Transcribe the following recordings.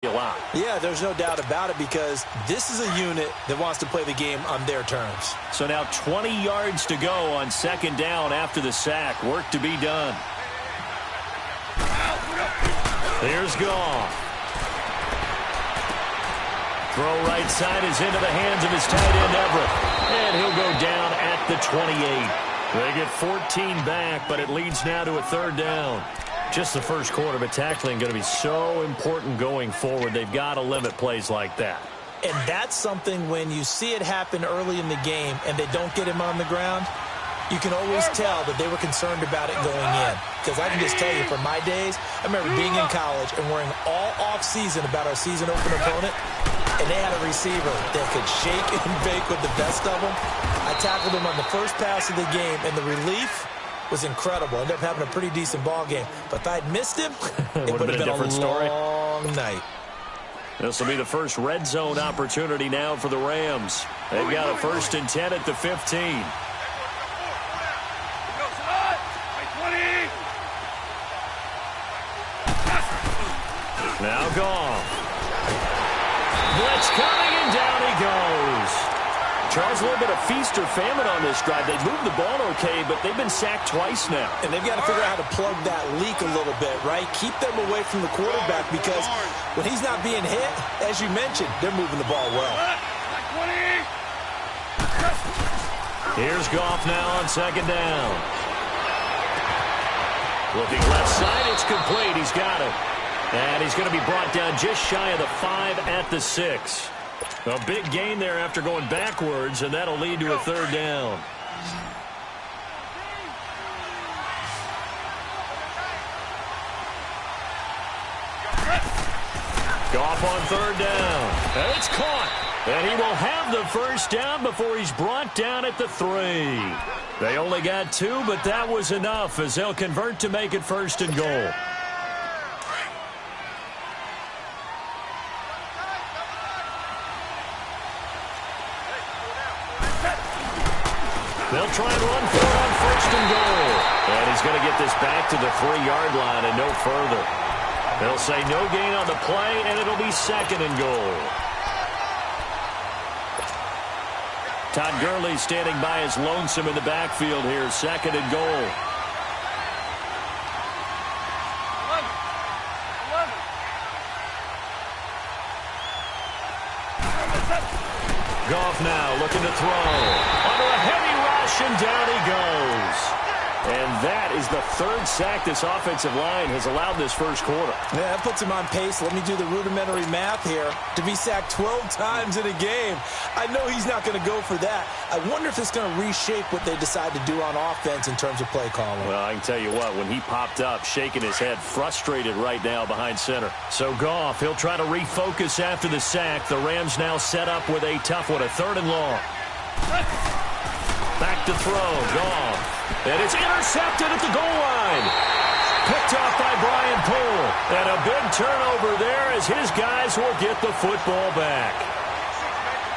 a lot. Yeah, there's no doubt about it because this is a unit that wants to play the game on their terms. So now 20 yards to go on second down after the sack. Work to be done. Here's Goff. Throw right side is into the hands of his tight end, Everett. And he'll go down at the 28. They get 14 back, but it leads now to a third down. Just the first quarter, but tackling going to be so important going forward. They've got to limit plays like that. And that's something when you see it happen early in the game and they don't get him on the ground, you can always tell that they were concerned about it going in. Because I can just tell you, from my days, I remember being in college and worrying all off-season about our season-open opponent, and they had a receiver that could shake and bake with the best of them. I tackled him on the first pass of the game, and the relief was incredible. Ended up having a pretty decent ball game. But if I'd missed him, it would have been a different long night. This will be the first red zone opportunity now for the Rams. They've got a 1st and 10 at the 15. Now Goff. Blitz coming, and down he goes. Charles, a little bit of feast or famine on this drive. They moved the ball okay, but they've been sacked twice now. And they've got to figure out how to plug that leak a little bit, right? Keep them away from the quarterback because when he's not being hit, as you mentioned, they're moving the ball well. Here's Goff now on second down. Looking left side, it's complete. He's got it. And he's going to be brought down just shy of the 5 at the 6. A big gain there after going backwards, and that'll lead to a third down. Goff on third down. And it's caught. And he will have the first down before he's brought down at the 3. They only got 2, but that was enough as they'll convert to make it 1st and goal. They'll try and run for it on 1st and goal. And he's going to get this back to the 3-yard line and no further. They'll say no gain on the play, and it'll be 2nd and goal. Todd Gurley standing by as lonesome in the backfield here. 2nd and goal. Goff now looking to throw. Under a heavy rush, and down he goes. And that is the 3rd sack this offensive line has allowed this first quarter. Yeah, that puts him on pace. Let me do the rudimentary math here. To be sacked 12 times in a game, I know he's not going to go for that. I wonder if it's going to reshape what they decide to do on offense in terms of play calling. Well, I can tell you what, when he popped up, shaking his head, frustrated right now behind center. So Goff, he'll try to refocus after the sack. The Rams now set up with a tough one, a 3rd and long. Back to throw, Goff. And it's intercepted at the goal line. Picked off by Brian Poole. And a big turnover there as his guys will get the football back.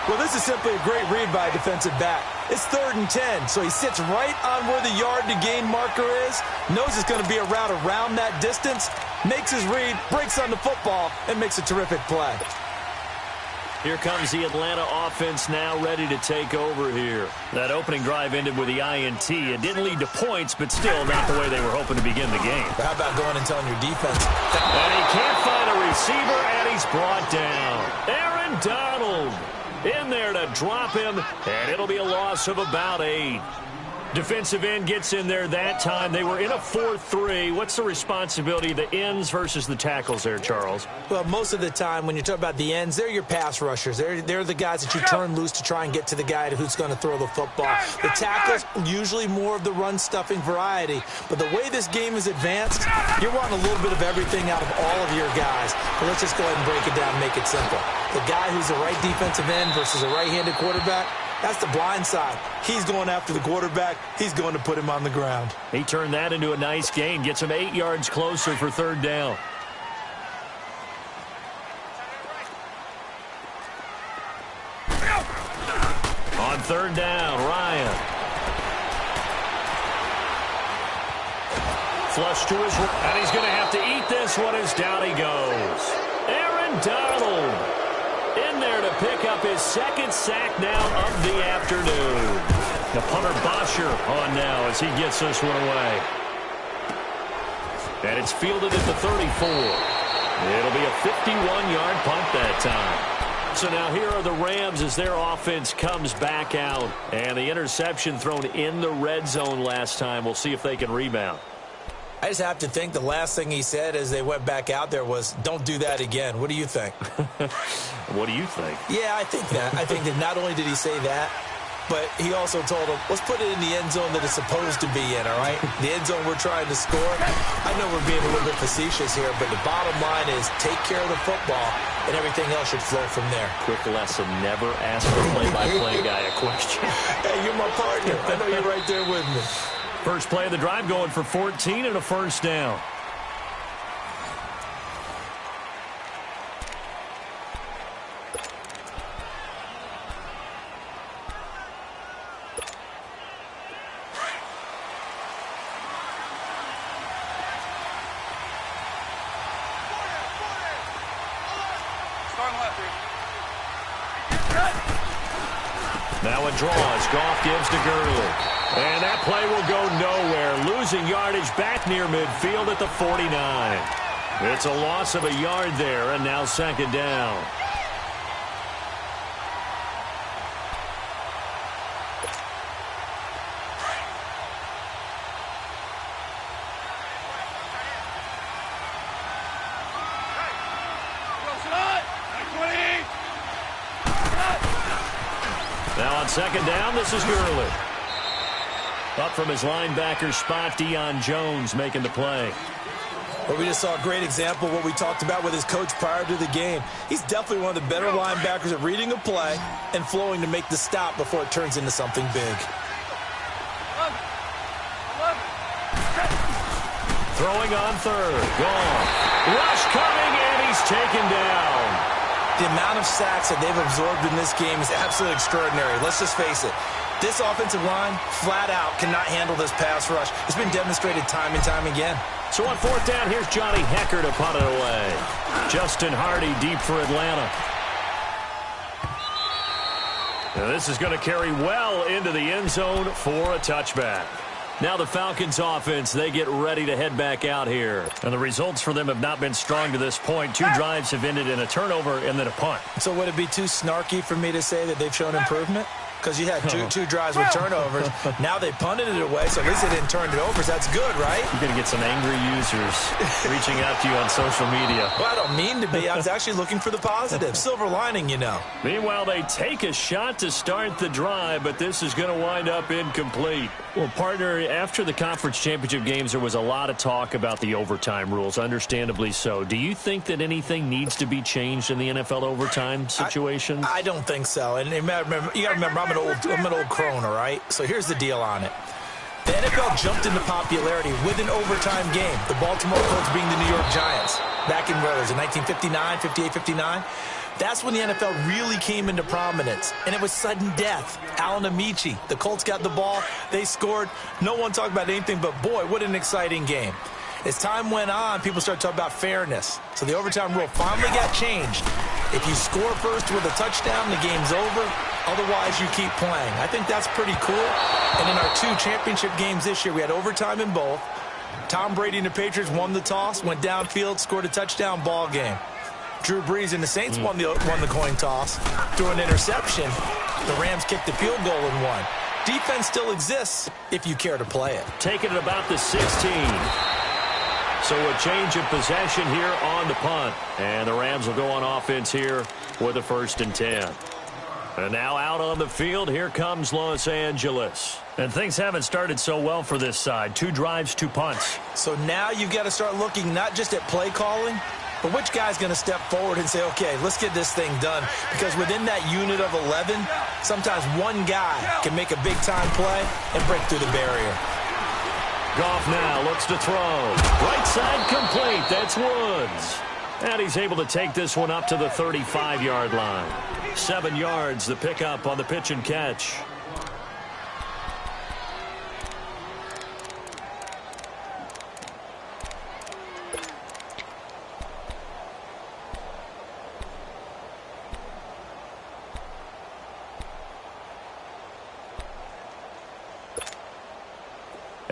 Well, this is simply a great read by a defensive back. It's 3rd and 10, so he sits right on where the yard-to-gain marker is, knows it's going to be a route around that distance, makes his read, breaks on the football, and makes a terrific play. Here comes the Atlanta offense now ready to take over here. That opening drive ended with the INT. It didn't lead to points, but still not the way they were hoping to begin the game. How about going and telling your defense? And he can't find a receiver, and he's brought down. Aaron Donald in there to drop him, and it'll be a loss of about 8. Defensive end gets in there that time. They were in a 4-3. What's the responsibility of the ends versus the tackles there, Charles? Well, most of the time when you talk about the ends, they're your pass rushers. They're the guys that you turn loose to try and get to the guy who's going to throw the football. The tackles, usually more of the run-stuffing variety. But the way this game is advanced, you're wanting a little bit of everything out of all of your guys. But let's just go ahead and break it down and make it simple. The guy who's the right defensive end versus a right-handed quarterback, that's the blind side. He's going after the quarterback. He's going to put him on the ground. He turned that into a nice gain. Gets him 8 yards closer for 3rd down. On 3rd down, Ryan. Flush to his right. And he's going to have to eat this one as down he goes. Aaron Aaron Donald in there to pick up his second sack now of the afternoon. The punter Bosher on now as he gets this one away. And it's fielded at the 34. It'll be a 51-yard punt that time. So now here are the Rams as their offense comes back out. And the interception thrown in the red zone last time. We'll see if they can rebound. I just have to think the last thing he said as they went back out there was, don't do that again. What do you think? What do you think? Yeah, I think that. I think that not only did he say that, but he also told him, let's put it in the end zone that it's supposed to be in, all right? The end zone we're trying to score. I know we're being a little bit facetious here, but the bottom line is take care of the football, and everything else should flow from there. Quick lesson, never ask the play-by-play guy a question. Hey, you're my partner. I know you're right there with me. First play of the drive going for 14 and a first down. Now a draws. Goff gives to Gurley. And that play will go nowhere. Losing yardage back near midfield at the 49. It's a loss of a yard there, and now second down. Now on second down, this is Gurley. Up from his linebacker spot, Deion Jones making the play. Well, we just saw a great example of what we talked about with his coach prior to the game. He's definitely one of the better linebackers at reading a play and flowing to make the stop before it turns into something big. Throwing on third. Gone. Rush coming, and he's taken down. The amount of sacks that they've absorbed in this game is absolutely extraordinary. Let's just face it. This offensive line, flat out, cannot handle this pass rush. It's been demonstrated time and time again. So on fourth down, here's Johnny Hecker to punt it away. Justin Hardy deep for Atlanta. Now this is going to carry well into the end zone for a touchback. Now the Falcons offense, they get ready to head back out here. And the results for them have not been strong to this point. 2 drives have ended in a turnover and then a punt. So would it be too snarky for me to say that they've shown improvement? Because you had two drives with turnovers. Now they punted it away, so at least they didn't turn it over. So that's good, right? You're going to get some angry users reaching out to you on social media. Well, I don't mean to be. I was actually looking for the positive. Silver lining, you know. Meanwhile, they take a shot to start the drive, but this is going to wind up incomplete. Well, partner, after the conference championship games, there was a lot of talk about the overtime rules, understandably so. Do you think that anything needs to be changed in the NFL overtime situation? I don't think so. And you got to remember, I'm an old crone, all right? So here's the deal on it. The NFL jumped into popularity with an overtime game. The Baltimore Colts being the New York Giants. Back in, where was it, 1959, 58, 59? That's when the NFL really came into prominence, and it was sudden death. Alan Amici, the Colts got the ball, they scored. No one talked about anything but, boy, what an exciting game. As time went on, people started talking about fairness. So the overtime rule finally got changed. If you score first with a touchdown, the game's over. Otherwise, you keep playing. I think that's pretty cool. And in our 2 championship games this year, we had overtime in both. Tom Brady and the Patriots won the toss, went downfield, scored a touchdown, ball game. Drew Brees and the Saints won the coin toss, threw an interception. The Rams kicked the field goal and won. Defense still exists if you care to play it. Taking it about the 16. So a change of possession here on the punt. And the Rams will go on offense here with a 1st and 10. And now out on the field, here comes Los Angeles. And things haven't started so well for this side. 2 drives, 2 punts. So now you've got to start looking not just at play calling, but which guy's going to step forward and say, okay, let's get this thing done. Because within that unit of 11, sometimes one guy can make a big-time play and break through the barrier. Goff now looks to throw. Right side complete. That's Woods. And he's able to take this one up to the 35-yard line. 7 yards, the pickup on the pitch and catch.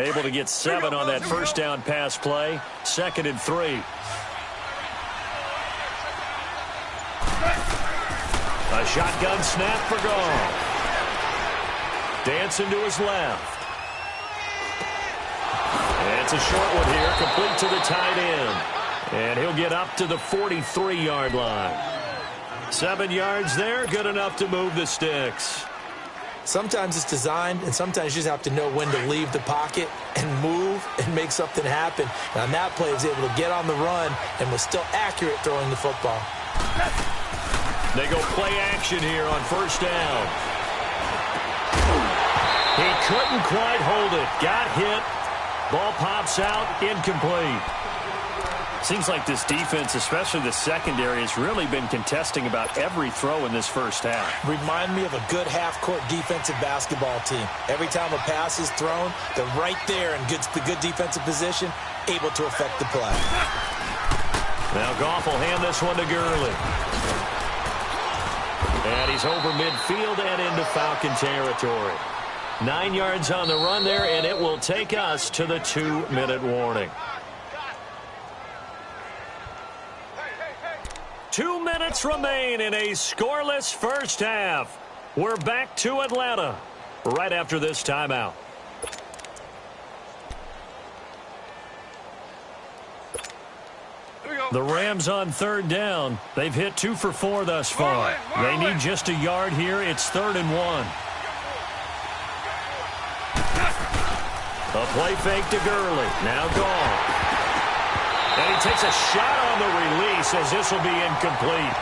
Able to get 7 on that first down pass play. 2nd and 3. A shotgun snap for Goff. Dancing to his left. And it's a short one here, complete to the tight end. And he'll get up to the 43-yard line. 7 yards there, good enough to move the sticks. Sometimes it's designed, and sometimes you just have to know when to leave the pocket and move and make something happen. And on that play, he was able to get on the run and was still accurate throwing the football. They go play action here on first down. He couldn't quite hold it. Got hit. Ball pops out, incomplete. Seems like this defense, especially the secondary, has really been contesting about every throw in this first half. Remind me of a good half-court defensive basketball team. Every time a pass is thrown, they're right there in good defensive position, able to affect the play. Now Goff will hand this one to Gurley. And he's over midfield and into Falcon territory. 9 yards on the run there, and it will take us to the 2-minute warning. 2 minutes remain in a scoreless first half. We're back to Atlanta right after this timeout. The Rams on 3rd down. They've hit 2 for 4 thus far. They need just a yard here. It's 3rd and 1. A play fake to Gurley. Now Goff. And he takes a shot on the release as this will be incomplete.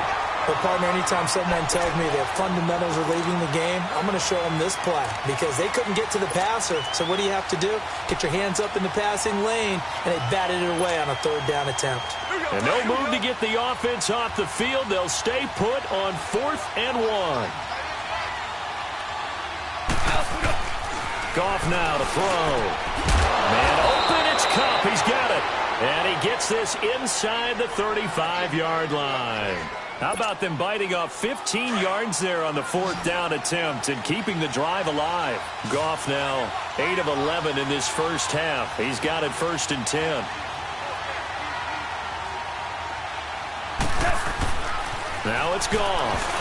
But, partner, anytime someone tells me their fundamentals are leaving the game, I'm going to show them this play because they couldn't get to the passer. So what do you have to do? Get your hands up in the passing lane, and they batted it away on a 3rd down attempt. And no move to get the offense off the field. They'll stay put on 4th and 1. Goff now to throw. Man open, it's Kupp. He's got it. And he gets this inside the 35-yard line. How about them biting off 15 yards there on the 4th down attempt and keeping the drive alive? Goff now 8 of 11 in this first half. He's got it 1st and 10. Now it's Goff.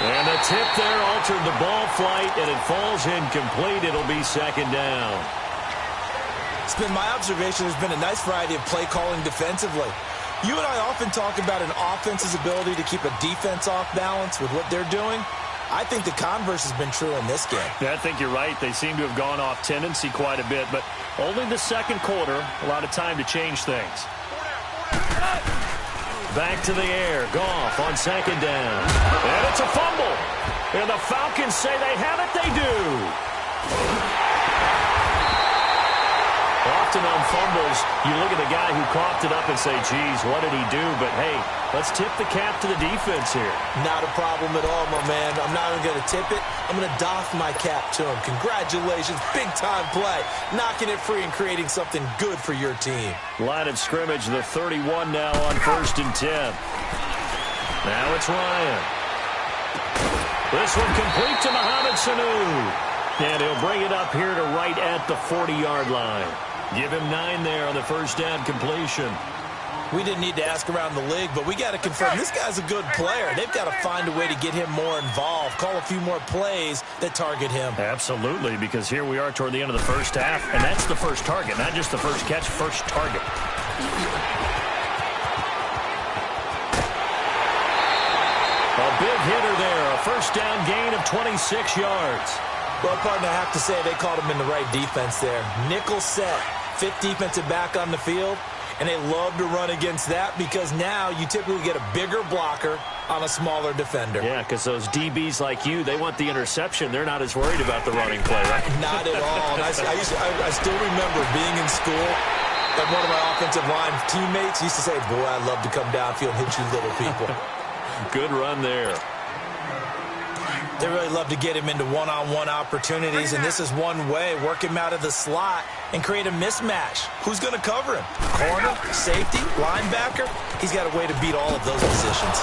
And the tip there altered the ball flight, and it falls incomplete. It'll be 2nd down. It's been my observation there's been a nice variety of play calling defensively. You and I often talk about an offense's ability to keep a defense off balance with what they're doing. I think the converse has been true in this game. Yeah, I think you're right. They seem to have gone off tendency quite a bit, but only the 2nd quarter, a lot of time to change things. Back to the air. Goff on 2nd down. And it's a fumble. And the Falcons say they have it. They do. Often on fumbles, you look at the guy who coughed it up and say, geez, what did he do? But, hey, let's tip the cap to the defense here. Not a problem at all, my man. I'm not even going to tip it. I'm going to doff my cap to him. Congratulations. Big-time play. Knocking it free and creating something good for your team. Line of scrimmage, the 31 now on 1st and 10. Now it's Ryan. This one complete to Mohamed Sanu. And he'll bring it up here to right at the 40-yard line. Give him 9 there on the 1st down completion. We didn't need to ask around the league, but we got to confirm this guy's a good player. They've got to find a way to get him more involved, call a few more plays that target him. Absolutely, because here we are toward the end of the first half, and that's the first target, not just the first catch, first target. A big hitter there, a 1st down gain of 26 yards. Well, partner, I have to say they called him in the right defense there. Nickel set, 5th defensive back on the field, and they love to run against that because now you typically get a bigger blocker on a smaller defender. Yeah, because those DBs like you, they want the interception. They're not as worried about the running play, right? Not at all. And I still remember being in school, and one of my offensive line teammates used to say, boy, I'd love to come downfield and hit you little people. Good run there. They really love to get him into one-on-one opportunities, and this is one way. Work him out of the slot and create a mismatch. Who's going to cover him? Corner, safety, linebacker? He's got a way to beat all of those positions.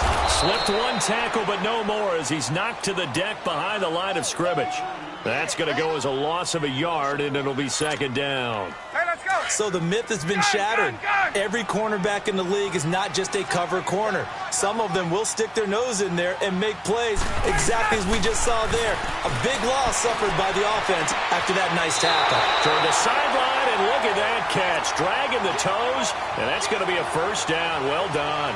Slipped one tackle, but no more as he's knocked to the deck behind the line of scrimmage. That's going to go as a loss of a yard, and it'll be second down. Hey, let's go. So the myth has been shattered. Every cornerback in the league is not just a cover corner. Some of them will stick their nose in there and make plays exactly as we just saw there. A big loss suffered by the offense after that nice tackle. Toward the sideline, and look at that catch. Dragging the toes, and that's going to be a first down. Well done.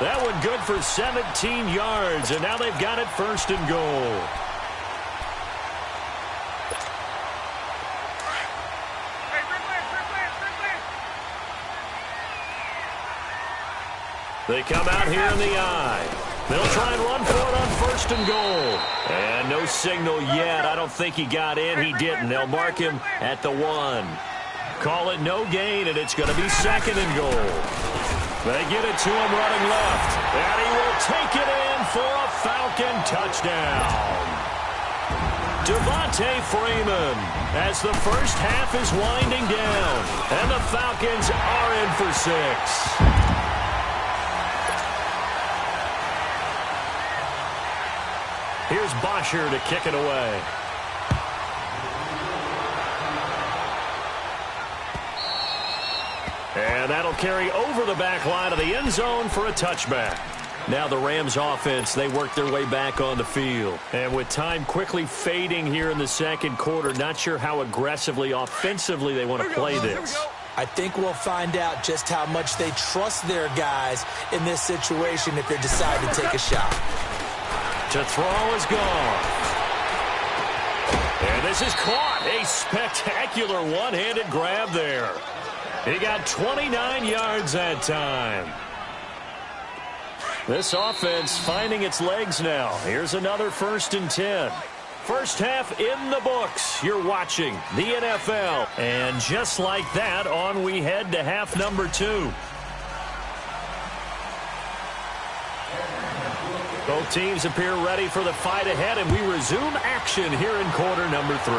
That one good for 17 yards, and now they've got it first and goal. They come out here in the eye. They'll try and run for it on first and goal. And no signal yet. I don't think he got in. He didn't. They'll mark him at the 1. Call it no gain, and it's going to be second and goal. They get it to him running left. And he will take it in for a Falcon touchdown. Devontae Freeman as the first half is winding down. And the Falcons are in for 6. Here's Bosher to kick it away. And that'll carry over the back line of the end zone for a touchback. Now the Rams offense, they work their way back on the field. And with time quickly fading here in the second quarter, not sure how aggressively, offensively they want to play this. I think we'll find out just how much they trust their guys in this situation if they decide to take a shot. To throw is gone. And this is caught. A spectacular one-handed grab there. He got 29 yards that time. This offense finding its legs now. Here's another 1st and 10. First half in the books. You're watching the NFL. And just like that, on we head to half number 2. Both teams appear ready for the fight ahead, and we resume action here in quarter number 3.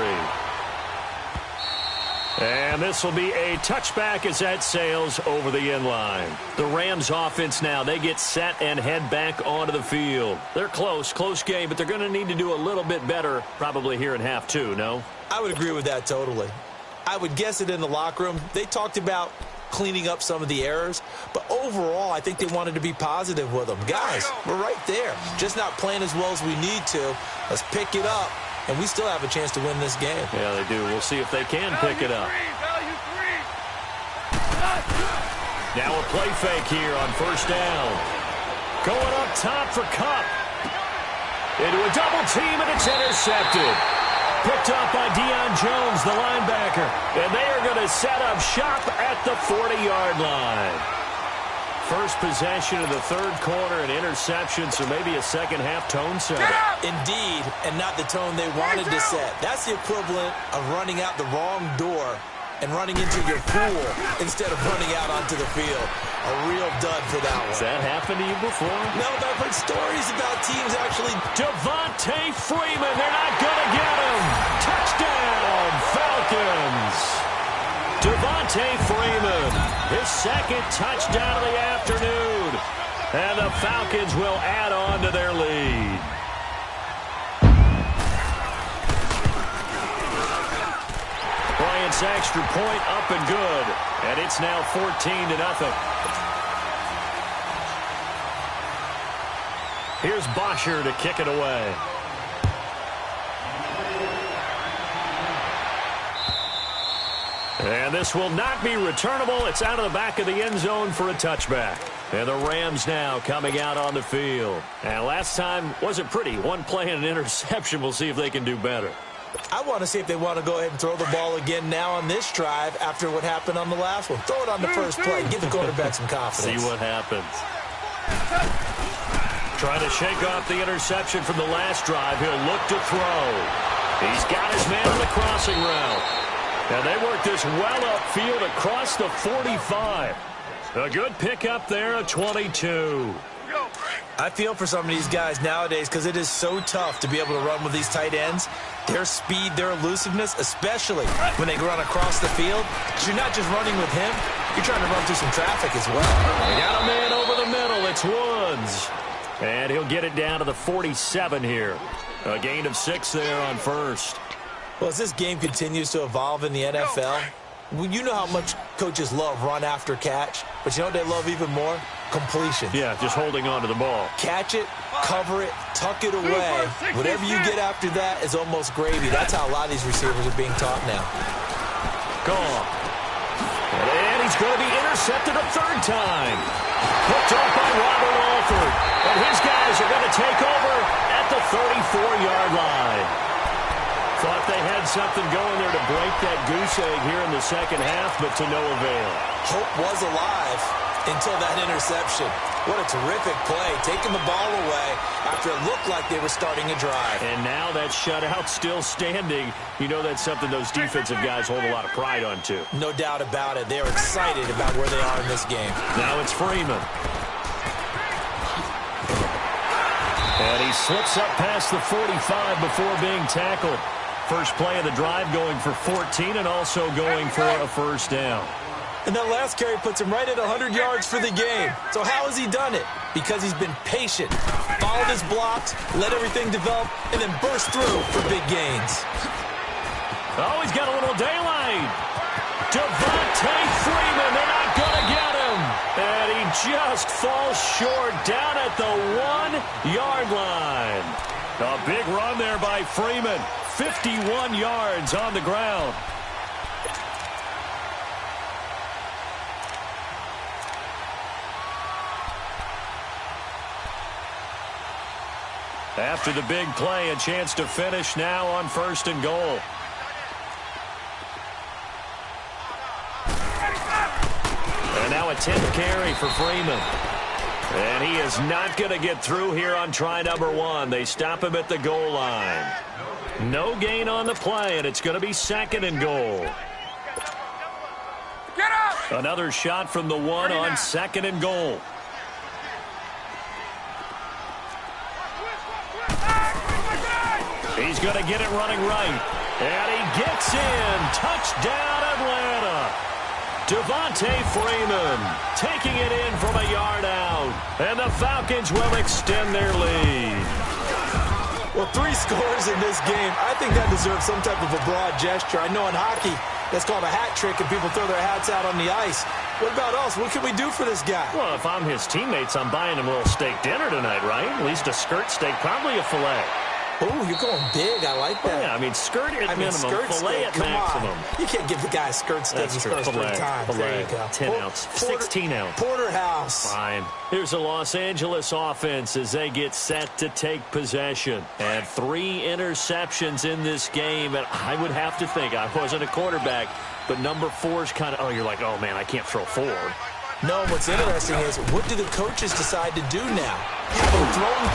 And this will be a touchback as that sails over the end line. The Rams offense now, they get set and head back onto the field. They're close game, but they're going to need to do a little bit better probably here in half 2, no? I would agree with that totally. I would guess it in the locker room. They talked about cleaning up some of the errors, but overall I think they wanted to be positive with them. Guys, we're right there, just not playing as well as we need to. Let's pick it up, and we still have a chance to win this game. Yeah, they do. We'll see if they can pick it up. Now a play fake here on first down. Going up top for Kupp. Into a double team, and it's intercepted. Picked up by Deion Jones, the linebacker. And they are going to set up shop at the 40-yard line. First possession of the third quarter, an interception, so maybe a second-half tone setter. Indeed, and not the tone they wanted to set. That's the equivalent of running out the wrong door and running into your pool instead of running out onto the field. A real dud for that one. Has that happened to you before? No, but I've heard stories about teams actually. Devontae Freeman, they're not going to get him. Touchdown, Falcons. Devontae Freeman, his second touchdown of the afternoon. And the Falcons will add on to their lead. Bryant's extra point up and good. And it's now 14-0. Here's Bosher to kick it away. And this will not be returnable. It's out of the back of the end zone for a touchback. And the Rams now coming out on the field. And last time wasn't pretty. One play and an interception. We'll see if they can do better. I want to see if they want to go ahead and throw the ball again now on this drive after what happened on the last one. Throw it on the first play. Give the quarterback some confidence. See what happens. Trying to shake off the interception from the last drive. He'll look to throw. He's got his man on the crossing route. And they work this well upfield across the 45. A good pickup there, a 22. I feel for some of these guys nowadays because it is so tough to be able to run with these tight ends. Their speed, their elusiveness, especially when they run across the field. Because you're not just running with him, you're trying to run through some traffic as well. They got a man over the middle. It's Woods. And he'll get it down to the 47 here. A gain of 6 there on first. Well, as this game continues to evolve in the NFL, you know how much coaches love run after catch, but you know what they love even more? Completion. Yeah, just holding on to the ball. Catch it, cover it, tuck it away. Whatever you get after that is almost gravy. That's how a lot of these receivers are being taught now. Gone. And he's going to be intercepted a third time. Picked off by Robert Alford. And his guys are going to take over at the 34-yard line. Thought they had something going there to break that goose egg here in the second half, but to no avail. Hope was alive until that interception. What a terrific play, taking the ball away after it looked like they were starting a drive. And now that shutout still standing. You know that's something those defensive guys hold a lot of pride on, too. No doubt about it. They're excited about where they are in this game. Now it's Freeman. And he slips up past the 45 before being tackled. First play of the drive going for 14 and also going for a first down. And that last carry puts him right at 100 yards for the game. So how has he done it? Because he's been patient, followed his blocks, let everything develop, and then burst through for big gains. Oh, he's got a little daylight. Devontae Freeman, they're not going to get him. And he just falls short down at the 1-yard line. A big run there by Freeman. 51 yards on the ground. After the big play, a chance to finish now on first and goal. And now a 10th carry for Freeman. And he is not going to get through here on try number 1. They stop him at the goal line. No gain on the play, and it's going to be second and goal. Another shot from the 1 on second and goal. He's going to get it running right. And he gets in. Touchdown, Atlanta. Devontae Freeman taking it in from a yard out. And the Falcons will extend their lead. Well, 3 scores in this game. I think that deserves some type of a broad gesture. I know in hockey, that's called a hat trick, and people throw their hats out on the ice. What about us? What can we do for this guy? Well, if I'm his teammates, I'm buying him a little steak dinner tonight, right? At least a skirt steak, probably a filet. Oh, you're going big. I like that. Yeah, I mean, skirt at minimum, filet at maximum. You can't give the guy a skirt steak his first 3 times. There you go. 10-ounce, 16-ounce. Porterhouse. Fine. Here's the Los Angeles offense as they get set to take possession. And 3 interceptions in this game. And I would have to think, I wasn't a quarterback, but number 4 is kind of, you're like, oh, man, I can't throw 4. No, what's interesting is, what do the coaches decide to do now? Having thrown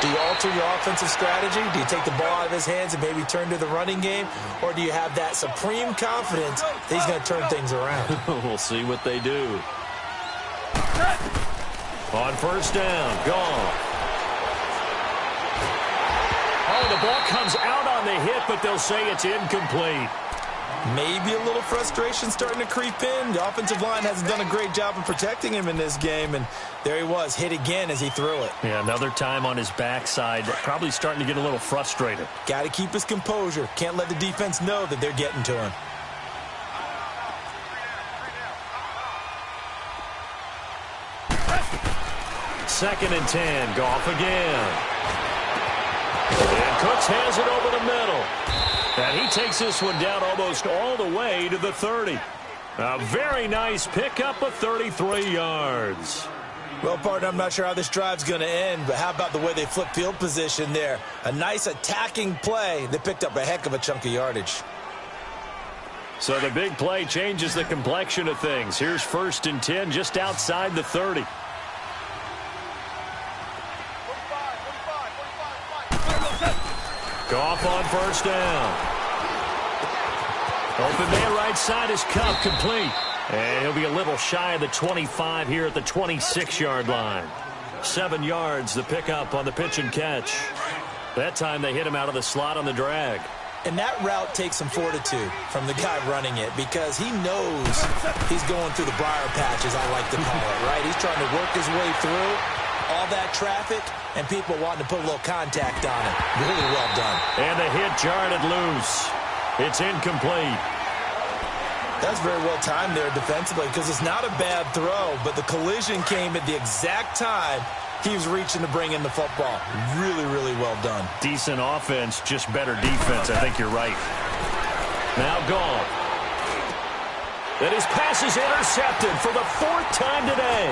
3, do you alter your offensive strategy? Do you take the ball out of his hands and maybe turn to the running game? Or do you have that supreme confidence that he's going to turn things around? We'll see what they do. On first down, gone. Oh, the ball comes out on the hit, but they'll say it's incomplete. Maybe a little frustration starting to creep in. The offensive line hasn't done a great job of protecting him in this game, and there he was, hit again as he threw it. Yeah, another time on his backside, probably starting to get a little frustrated. Got to keep his composure. Can't let the defense know that they're getting to him. Second and 10, Goff again. And Cooks has it over the middle. And he takes this one down almost all the way to the 30. A very nice pickup of 33 yards. Well, partner, I'm not sure how this drive's going to end, but how about the way they flip field position there? A nice attacking play. They picked up a heck of a chunk of yardage. So the big play changes the complexion of things. Here's first and 10 just outside the 30. Goff on first down. Open man right side is Cup, complete. And he'll be a little shy of the 25 here at the 26-yard line. 7 yards, the pickup on the pitch and catch. That time they hit him out of the slot on the drag. And that route takes some fortitude from the guy running it because he knows he's going through the briar patch, as I like to call it, right? He's trying to work his way through. all that traffic and people wanting to put a little contact on it. Really well done. And the hit jarred it loose. It's incomplete. That's very well timed there defensively because it's not a bad throw, but the collision came at the exact time he was reaching to bring in the football. Really, really well done. Decent offense, just better defense. I think you're right. Now gone. And his pass is intercepted for the 4th time today.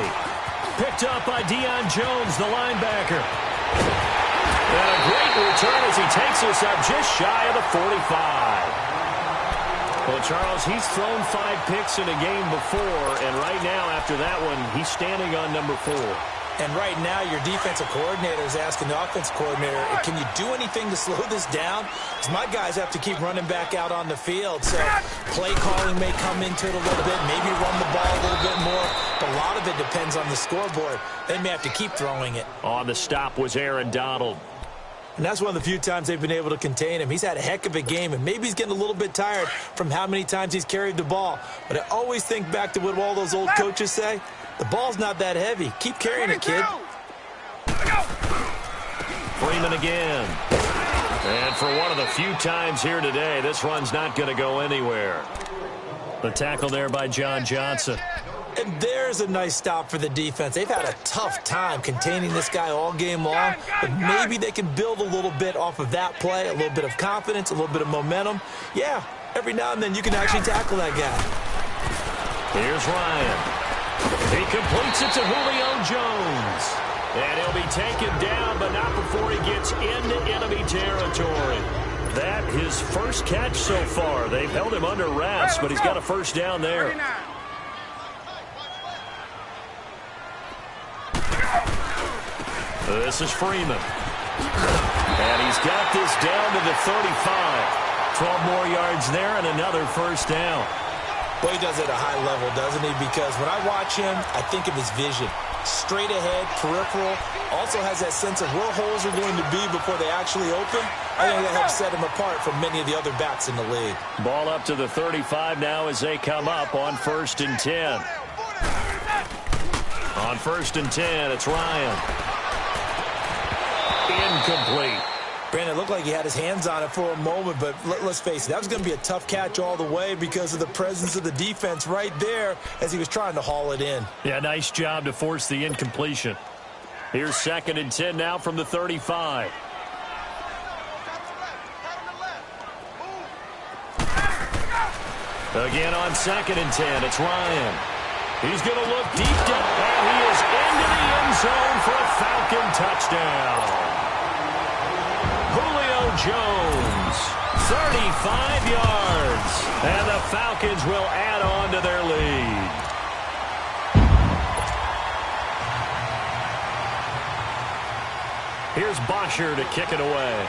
Picked up by Deion Jones, the linebacker. And a great return as he takes us up just shy of the 45. Well, Charles, he's thrown 5 picks in a game before, and right now, after that one, he's standing on number 4. And right now, your defensive coordinator is asking the offensive coordinator, can you do anything to slow this down? Because my guys have to keep running back out on the field. So play calling may come into it a little bit, maybe run the ball a little bit more. But a lot of it depends on the scoreboard. They may have to keep throwing it. On the stop was Aaron Donald. And that's one of the few times they've been able to contain him. He's had a heck of a game, and maybe he's getting a little bit tired from how many times he's carried the ball. But I always think back to what all those old coaches say. The ball's not that heavy. Keep carrying it, kid. Freeman again. And for one of the few times here today, this run's not going to go anywhere. The tackle there by John Johnson. And there's a nice stop for the defense. They've had a tough time containing this guy all game long, but maybe they can build a little bit off of that play, a little bit of confidence, a little bit of momentum. Yeah, every now and then you can actually tackle that guy. Here's Ryan. He completes it to Julio Jones. And he'll be taken down, but not before he gets into enemy territory. That his first catch so far. They've held him under wraps, but he's got a first down there. This is Freeman. And he's got this down to the 35. 12 more yards there and another first down. Well, he does it at a high level, doesn't he? Because when I watch him, I think of his vision. Straight ahead, peripheral. Also has that sense of where holes are going to be before they actually open. I think that helps set him apart from many of the other backs in the league. Ball up to the 35 now as they come up on 1st and 10. On 1st and 10, it's Ryan. Incomplete. Brandon, it looked like he had his hands on it for a moment, but let's face it, that was going to be a tough catch all the way because of the presence of the defense right there as he was trying to haul it in. Yeah, nice job to force the incompletion. Here's 2nd and 10 now from the 35. Again on 2nd and 10, it's Ryan. He's going to look deep down, and he is into the end zone for a Falcon touchdown. Julio Jones, 35 yards, and the Falcons will add on to their lead. Here's Bosher to kick it away.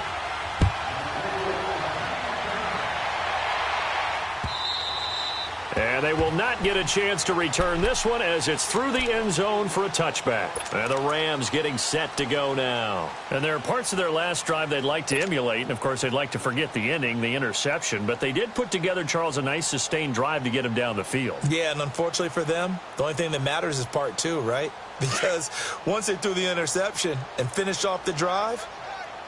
And they will not get a chance to return this one as it's through the end zone for a touchback. And the Rams getting set to go now. And there are parts of their last drive they'd like to emulate. And, of course, they'd like to forget the ending, the interception. But they did put together, Charles, a nice sustained drive to get him down the field. Yeah, and unfortunately for them, the only thing that matters is part 2, right? Because once they threw the interception and finished off the drive,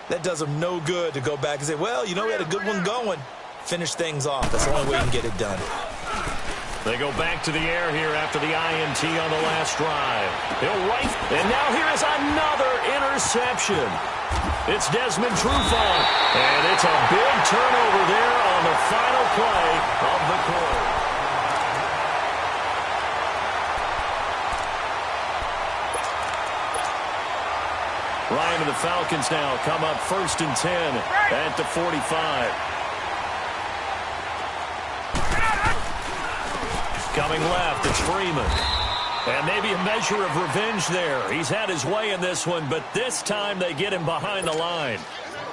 that does them no good to go back and say, well, you know, we had a good one going. Finish things off. That's the only way you can get it done. They go back to the air here after the INT on the last drive. He'll right, and now here is another interception. It's Desmond Trufant, and it's a big turnover there on the final play of the quarter. Ryan and the Falcons now come up 1st and 10 at the 45. Coming left, it's Freeman. And maybe a measure of revenge there. He's had his way in this one, but this time they get him behind the line.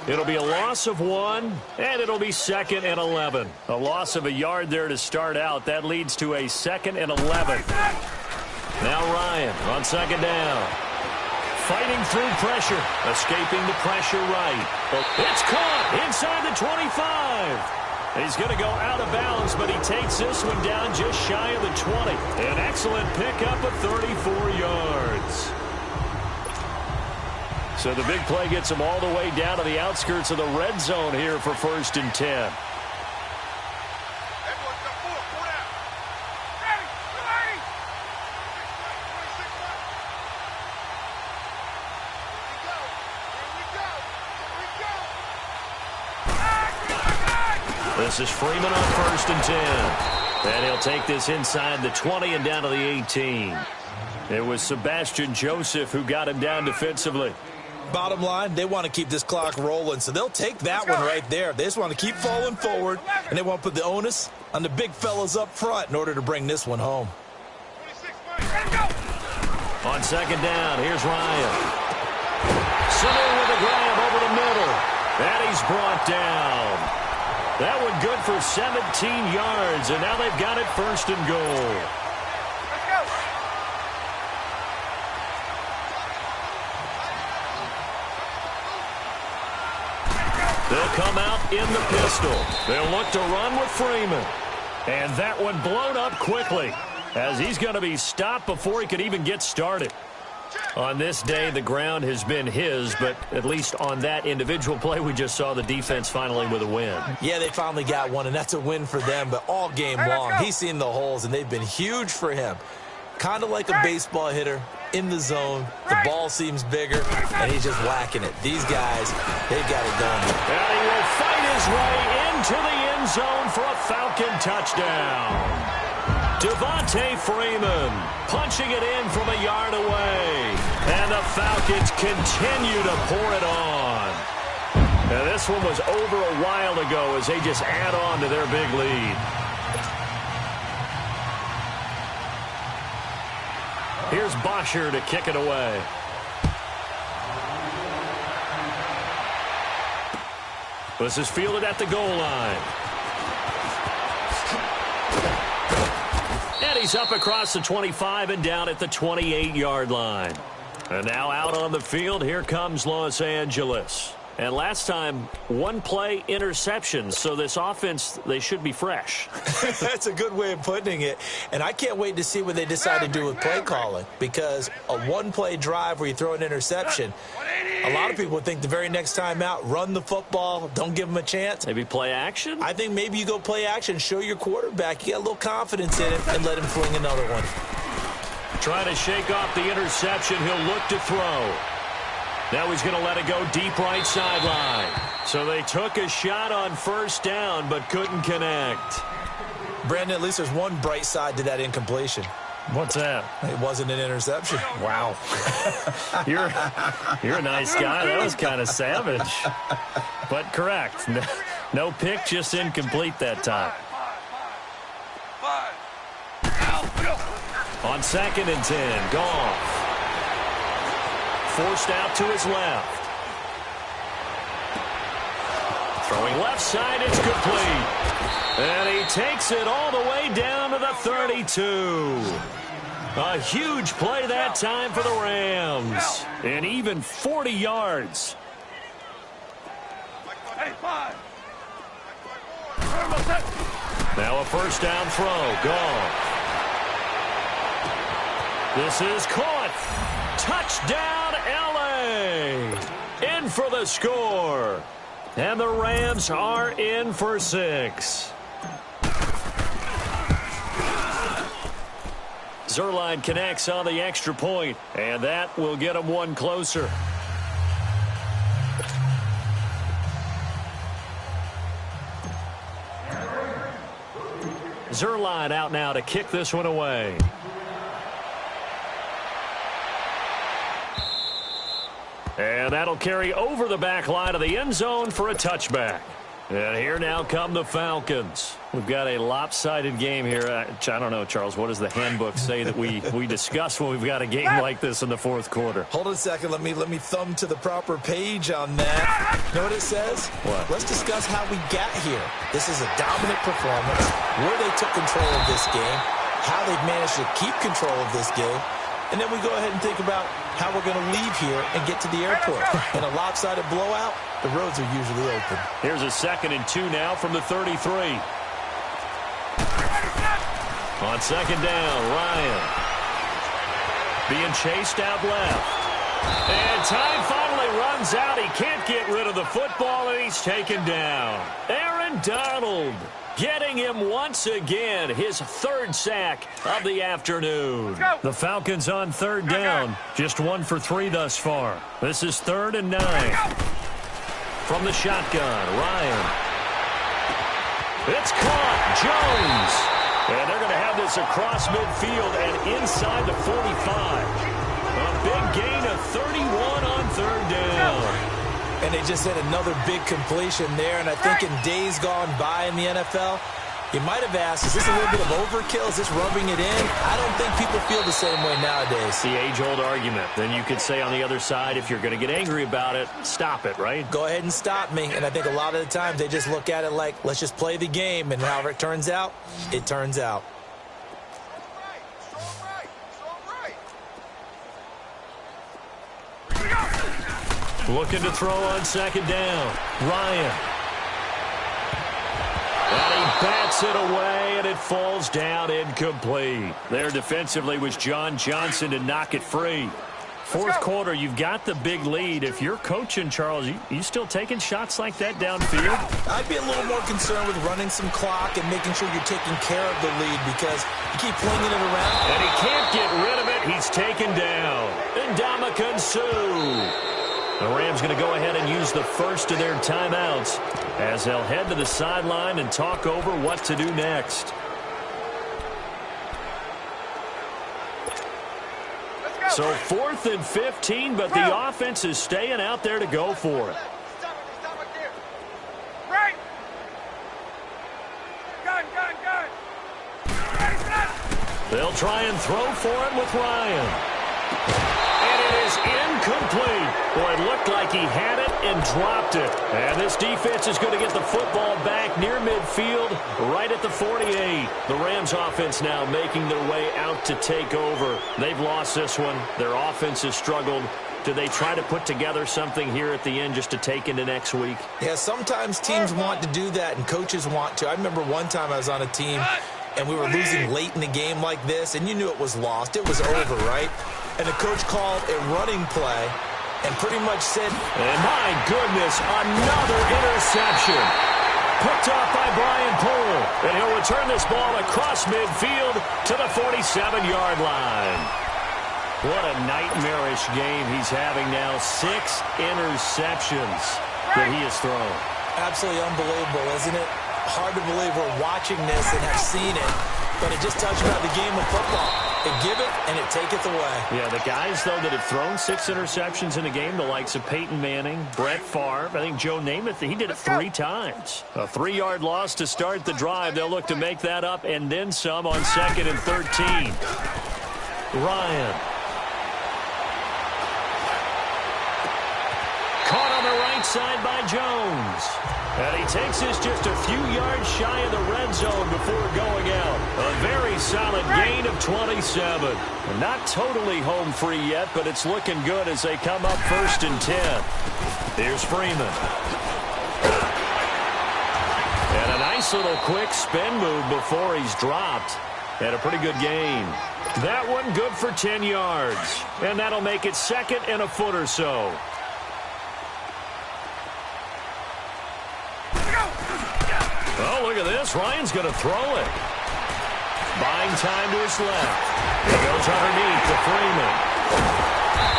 It'll be a loss of 1, and it'll be 2nd and 11. A loss of a yard there to start out. That leads to a 2nd and 11. Now Ryan on 2nd down. Fighting through pressure. Escaping the pressure right. It's caught inside the 25. He's going to go out of bounds, but he takes this one down just shy of the 20. An excellent pickup of 34 yards. So the big play gets them all the way down to the outskirts of the red zone here for 1st and 10. This is Freeman on 1st and 10. And he'll take this inside the 20 and down to the 18. It was Sebastian Joseph who got him down defensively. Bottom line, they want to keep this clock rolling, so they'll take that one right there. They just want to keep falling forward, and they want to put the onus on the big fellas up front in order to bring this one home. On 2nd down, here's Ryan. Sitting with a grab over the middle. And he's brought down. That one good for 17 yards, and now they've got it 1st and goal. They'll come out in the pistol. They'll look to run with Freeman. And that one blown up quickly, as he's going to be stopped before he could even get started. On this day, the ground has been his, but at least on that individual play, we just saw the defense finally with a win. Yeah, they finally got one, and that's a win for them, but all game long, he's seen the holes, and they've been huge for him. Kind of like a baseball hitter in the zone. The ball seems bigger, and he's just whacking it. These guys, they've got it done. And he will fight his way into the end zone for a Falcon touchdown. Devontae Freeman punching it in from a yard away. And the Falcons continue to pour it on. Now, this one was over a while ago as they just add on to their big lead. Here's Bosher to kick it away. This is fielded at the goal line. And he's up across the 25 and down at the 28-yard line. And now out on the field, here comes Los Angeles. And last time, one play interception, so this offense, they should be fresh. That's a good way of putting it. And I can't wait to see what they decide to do with play calling, because a one-play drive where you throw an interception, a lot of people would think the very next time out, run the football, don't give them a chance. Maybe play action? I think maybe you go play action, show your quarterback, you got a little confidence in him, and let him fling another one. Trying to shake off the interception, he'll look to throw. Now he's going to let it go deep right sideline. So they took a shot on 1st down, but couldn't connect. Brandon, at least there's one bright side to that incompletion. What's that? It wasn't an interception. Wow. You're a nice guy. That was kind of savage. But correct. No pick, just incomplete that time. On 2nd and 10, Goff. Forced out to his left. Throwing left side, it's complete. And he takes it all the way down to the 32. A huge play that time for the Rams. And even 40 yards. Now a 1st down throw. Goff. This is caught. Touchdown, L.A. In for the score. And the Rams are in for 6. Zuerlein connects on the extra point, and that will get them one closer. Zuerlein out now to kick this one away. And that'll carry over the back line of the end zone for a touchback. And here now come the Falcons. We've got a lopsided game here. I don't know, Charles, what does the handbook say that we discuss when we've got a game like this in the 4th quarter? Hold on a second. Let me thumb to the proper page on that. You know what it says? What? Let's discuss how we got here. This is a dominant performance, where they took control of this game, how they've managed to keep control of this game, and then we go ahead and think about how we're going to leave here and get to the airport. In a lopsided blowout, the roads are usually open. Here's a 2nd and 2 now from the 33. On 2nd down, Ryan. Being chased out left. And time finally runs out. He can't get rid of the football, and he's taken down. Aaron Donald getting him once again, his third sack of the afternoon. The Falcons on third down, just 1 for 3 thus far. This is 3rd and 9. From the shotgun, Ryan. It's caught, Jones. And they're going to have this across midfield and inside the 45. A big gain of 31 on third down. And they just had another big completion there. And I think in days gone by in the NFL, you might have asked, is this a little bit of overkill? Is this rubbing it in? I don't think people feel the same way nowadays. The age-old argument. Then you could say on the other side, if you're going to get angry about it, stop it, right? Go ahead and stop me. And I think a lot of the times they just look at it like, let's just play the game. And however it turns out, it turns out. Looking to throw on second down. Ryan. And he bats it away, and it falls down incomplete. There defensively was John Johnson to knock it free. Fourth quarter, you've got the big lead. If you're coaching, Charles, you still taking shots like that downfield? I'd be a little more concerned with running some clock and making sure you're taking care of the lead because you keep flinging it around. And he can't get rid of it. He's taken down. Ndamukong Suh. The Rams going to go ahead and use the first of their timeouts as they'll head to the sideline and talk over what to do next. So 4th and 15, but the offense is staying out there to go for it. They'll try and throw for it with Ryan. And it is incomplete. Boy, it looked like he had it and dropped it. And this defense is going to get the football back near midfield, right at the 48. The Rams offense now making their way out to take over. They've lost this one. Their offense has struggled. Do they try to put together something here at the end just to take into next week? Yeah, sometimes teams want to do that and coaches want to. I remember one time I was on a team and we were losing late in the game like this, and you knew it was lost. It was over, right? And the coach called a running play and pretty much said, and my goodness, another interception. Picked off by Brian Poole. And he'll return this ball across midfield to the 47-yard line. What a nightmarish game he's having now. 6 interceptions that he has thrown. Absolutely unbelievable, isn't it? Hard to believe we're watching this and have seen it, but it just tells you about the game of football. It give it and it taketh away. Yeah, the guys, though, that have thrown 6 interceptions in a game, the likes of Peyton Manning, Brett Favre, I think Joe Namath, he did it 3 times. A 3-yard loss to start the drive. They'll look to make that up and then some on 2nd and 13. Ryan. Caught on the right side by Jones. And he takes this just a few yards shy of the red zone before going out. A very solid gain of 27. Not totally home free yet, but it's looking good as they come up 1st and 10. Here's Freeman. And a nice little quick spin move before he's dropped. And a pretty good gain. That one good for 10 yards. And that'll make it 2nd and a foot or so. Oh, look at this. Ryan's going to throw it. Buying time to his left. He goes underneath to Freeman.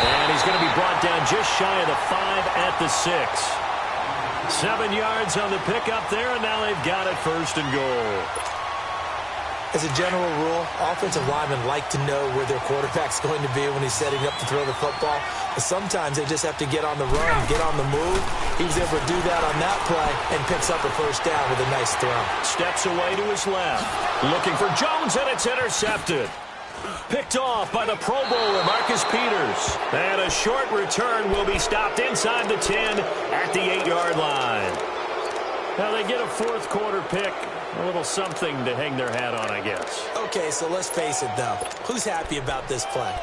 And he's going to be brought down just shy of the 5 at the 6. 7 yards on the pickup there, and now they've got it 1st and goal. As a general rule, offensive linemen like to know where their quarterback's going to be when he's setting up to throw the football. But sometimes they just have to get on the run, get on the move. He was able to do that on that play and picks up a 1st down with a nice throw. Steps away to his left. Looking for Jones, and it's intercepted. Picked off by the Pro Bowler, Marcus Peters. And a short return will be stopped inside the 10 at the 8-yard line. Now they get a 4th quarter pick. A little something to hang their hat on, I guess. Okay, so let's face it, though. Who's happy about this play?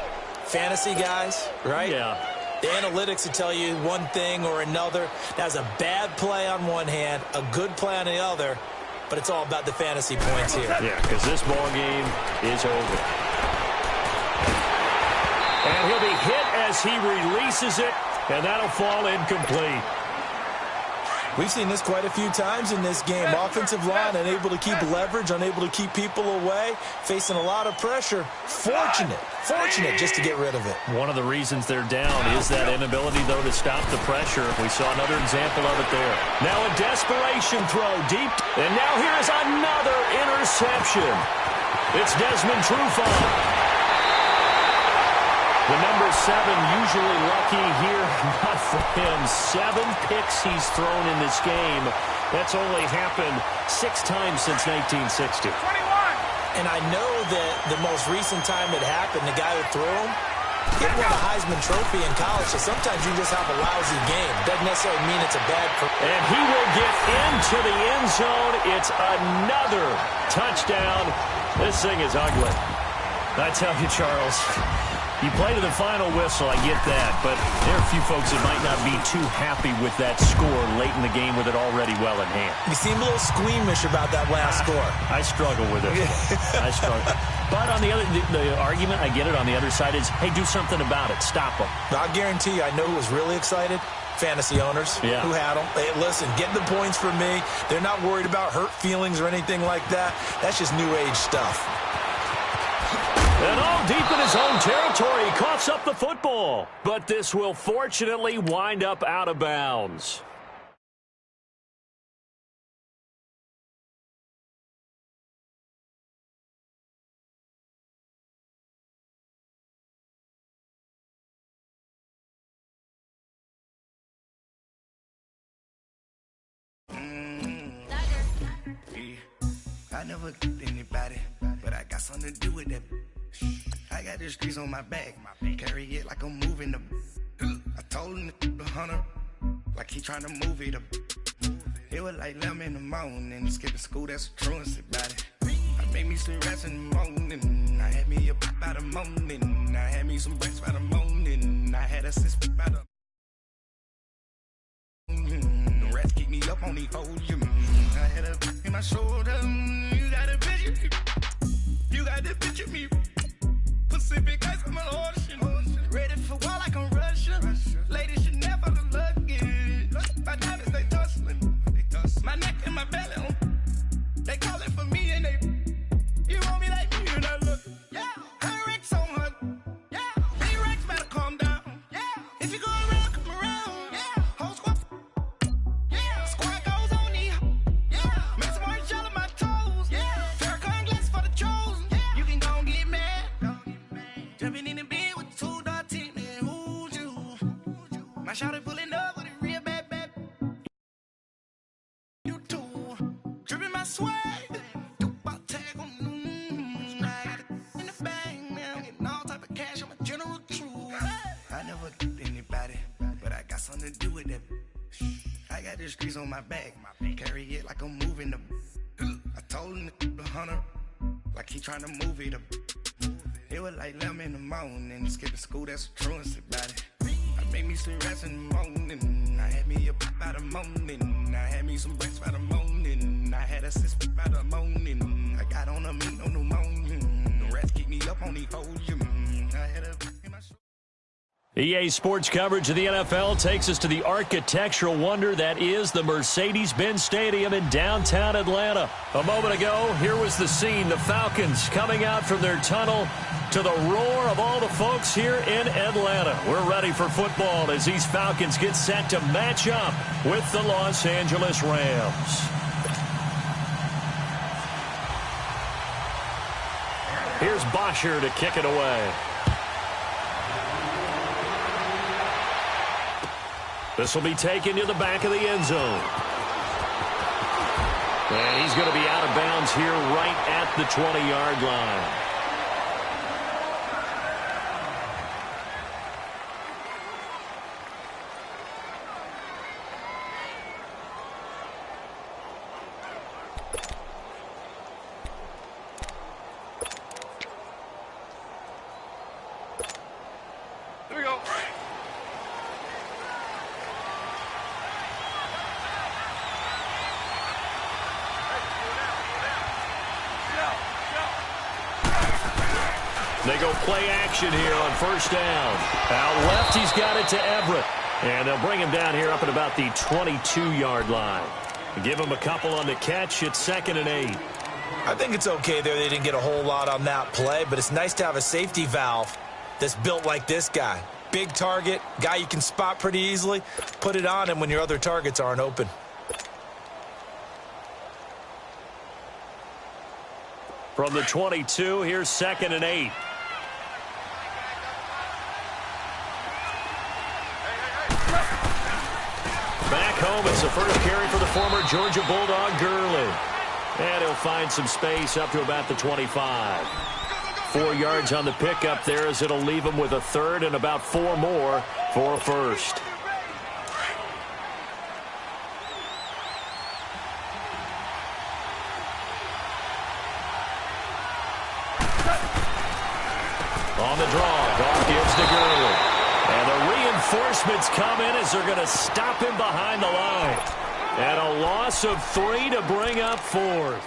Fantasy guys, right? Yeah. The analytics will tell you one thing or another. That's a bad play on one hand, a good play on the other, but it's all about the fantasy points here. Yeah, because this ball game is over. And he'll be hit as he releases it, and that'll fall incomplete. We've seen this quite a few times in this game. Offensive line unable to keep leverage, unable to keep people away, facing a lot of pressure. Fortunate just to get rid of it. One of the reasons they're down is that inability, though, to stop the pressure. We saw another example of it there. Now a desperation throw deep, and now here is another interception. It's Desmond Trufant. The number 7 usually lucky here, not for him. 7 picks he's thrown in this game. That's only happened 6 times since 1960. 21. And I know that the most recent time it happened, the guy who threw him, he won a Heisman Trophy in college, so sometimes you just have a lousy game. Doesn't necessarily mean it's a bad career. And he will get into the end zone. It's another touchdown. This thing is ugly. I tell you, Charles, you play to the final whistle, I get that, but there are a few folks that might not be too happy with that score late in the game with it already well in hand. You seem a little squeamish about that last score. I struggle with it. I struggle. But on the argument, I get it, on the other side is, hey, do something about it. Stop them. I guarantee you, I know who was really excited. Fantasy owners who had them. Hey, listen, get the points for me. They're not worried about hurt feelings or anything like that. That's just new age stuff. And all deep in his own territory, he coughs up the football. But this will fortunately wind up out of bounds. I never killed anybody, but I got something to do with that. I got the streets on my back, carry it like I'm moving the. I told him to the hunter, like he trying to move it up. It was like 11 in the morning, skipping school, that's a truancy about it. I made me some rats in the morning, I had me a pop by the morning, I had me some breaks by the morning, I had a sis by the. The rats keep me up on the podium. I had a in my shoulder. You got a picture. You got the picture me. Pacific ice on my ocean. Ready for war like I'm Russia. Ladies should never look lucky. My diamonds they tussling. My neck and my belly. They calling for me and they. You want me like me and I look. Yeah. Her Rex on her. Yeah. Hey Rex better calm down. Yeah. If you go around, come around. Yeah. Whole squad. Yeah. Squad goes on the. Yeah. Make some orange gel on my toes. Yeah. Farrakhan glass for the chosen. Yeah. You can go and get mad. Jumping in the bed with 2 dark teeth, man. Who's you? My shawty pulling up with a real bad. You too. Dripping my swag. I got it in the bag now. Getting all type of cash. I'm a general true. I never killed anybody, but I got something to do with that. I got the streets on my back, carry it like I'm moving the. I told him to the hunter, like he trying to move it up. It was like 11 in the morning, skipping school, that's a truancy about it. I made me some rats in the morning, I had me a pop by the morning, I had me some breaks by the morning, I had a sis by the morning, I got on a meat on the morning, the rats keep me up on the podium, I had a in my show. EA Sports coverage of the NFL takes us to the architectural wonder that is the Mercedes-Benz Stadium in downtown Atlanta. A moment ago, here was the scene. The Falcons coming out from their tunnel to the roar of all the folks here in Atlanta. We're ready for football as these Falcons get set to match up with the Los Angeles Rams. Here's Bosher to kick it away. This will be taken to the back of the end zone. And he's going to be out of bounds here right at the 20-yard line. Here we go. They go play action here on first down. Out left, he's got it to Everett. And they'll bring him down here up at about the 22-yard line. Give him a couple on the catch. It's 2nd and 8. I think it's okay there. They didn't get a whole lot on that play, but it's nice to have a safety valve that's built like this guy. Big target, guy you can spot pretty easily. Put it on him when your other targets aren't open. From the 22, here's 2nd and 8. Back home, it's the first carry for the former Georgia Bulldog, Gurley. And he'll find some space up to about the 25. 4 yards on the pickup there as it'll leave him with a third and about 4 more for a first. On the draw, Goff gives to Gurley. And the reinforcements come in as they're going to stop him behind the line. And a loss of 3 to bring up 4th.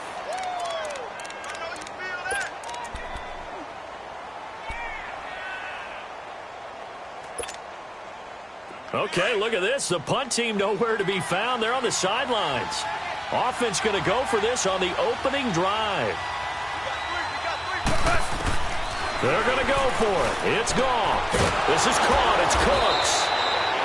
Okay, look at this. The punt team nowhere to be found. They're on the sidelines. Offense going to go for this on the opening drive. They're going to go for it. It's gone. This is caught. It's Cooks.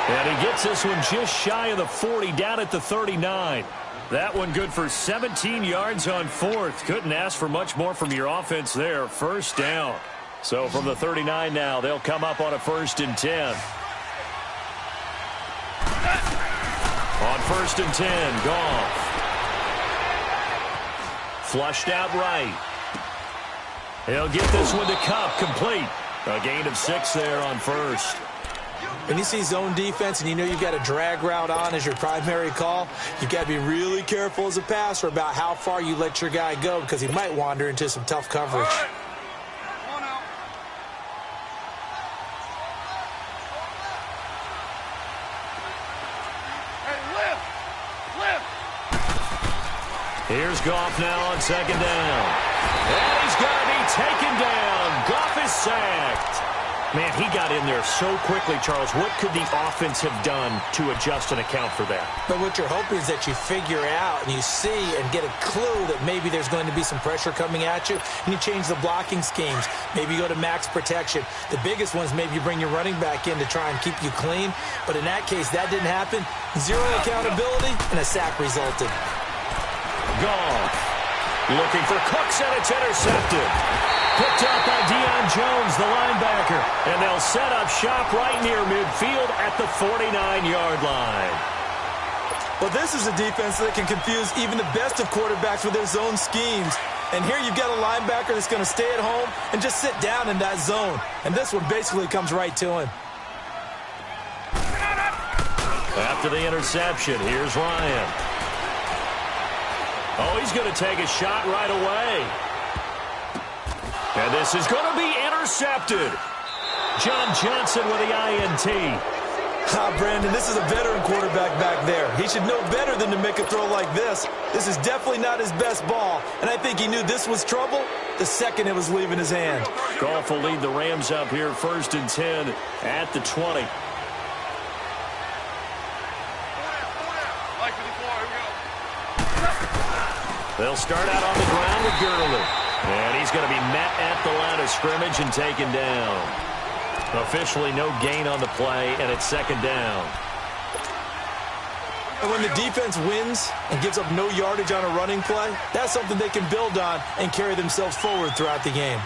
And he gets this one just shy of the 40, down at the 39. That one good for 17 yards on 4th. Couldn't ask for much more from your offense there. First down. So from the 39 now, they'll come up on a 1st and 10. On 1st and 10, Goff. Flushed out right. He'll get this one to Kupp, complete. A gain of 6 there on 1st. When you see zone defense and you know you've got a drag route on as your primary call, you've got to be really careful as a passer about how far you let your guy go because he might wander into some tough coverage. Here's Goff now on 2nd down. And he's going to be taken down. Goff is sacked. Man, he got in there so quickly, Charles. What could the offense have done to adjust and account for that? But what you're hoping is that you figure out and you see and get a clue that maybe there's going to be some pressure coming at you, and you change the blocking schemes. Maybe you go to max protection. The biggest one is maybe you bring your running back in to try and keep you clean. But in that case, that didn't happen. 0 accountability, and a sack resulted. Goff looking for Cooks, and it's intercepted. Picked up by Deion Jones, the linebacker. And they'll set up shop right near midfield at the 49-yard line. Well, this is a defense that can confuse even the best of quarterbacks with their zone schemes. And here you've got a linebacker that's going to stay at home and just sit down in that zone. And this one basically comes right to him. After the interception, here's Ryan. Oh, he's going to take a shot right away. And this is going to be intercepted. John Johnson with the INT. Brandon, this is a veteran quarterback back there. He should know better than to make a throw like this. This is definitely not his best ball. And I think he knew this was trouble the second it was leaving his hand. Goff will lead the Rams up here 1st and 10 at the 20. They'll start out on the ground with Gurley. And he's going to be met at the line of scrimmage and taken down. Officially no gain on the play, and it's 2nd down. And when the defense wins and gives up no yardage on a running play, that's something they can build on and carry themselves forward throughout the game.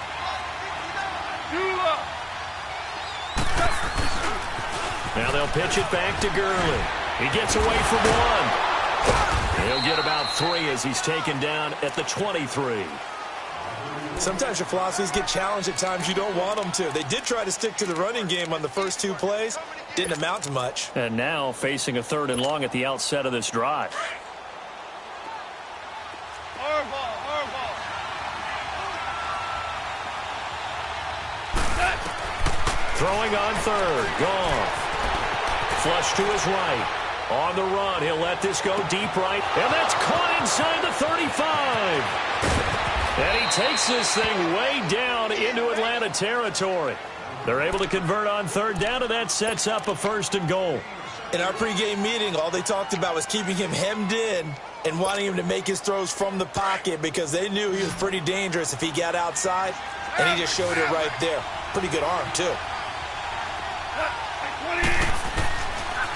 Now they'll pitch it back to Gurley. He gets away from one. He'll get about 3 as he's taken down at the 23. Sometimes your philosophies get challenged at times you don't want them to. They did try to stick to the running game on the first 2 plays. Didn't amount to much. And now facing a 3rd and long at the outset of this drive. Throwing on 3rd. Goff. Flush to his right. On the run, he'll let this go deep right. And that's caught inside the 35. And he takes this thing way down into Atlanta territory. They're able to convert on third down, and that sets up a 1st and goal. In our pregame meeting, all they talked about was keeping him hemmed in and wanting him to make his throws from the pocket because they knew he was pretty dangerous if he got outside, and he just showed it right there. Pretty good arm, too.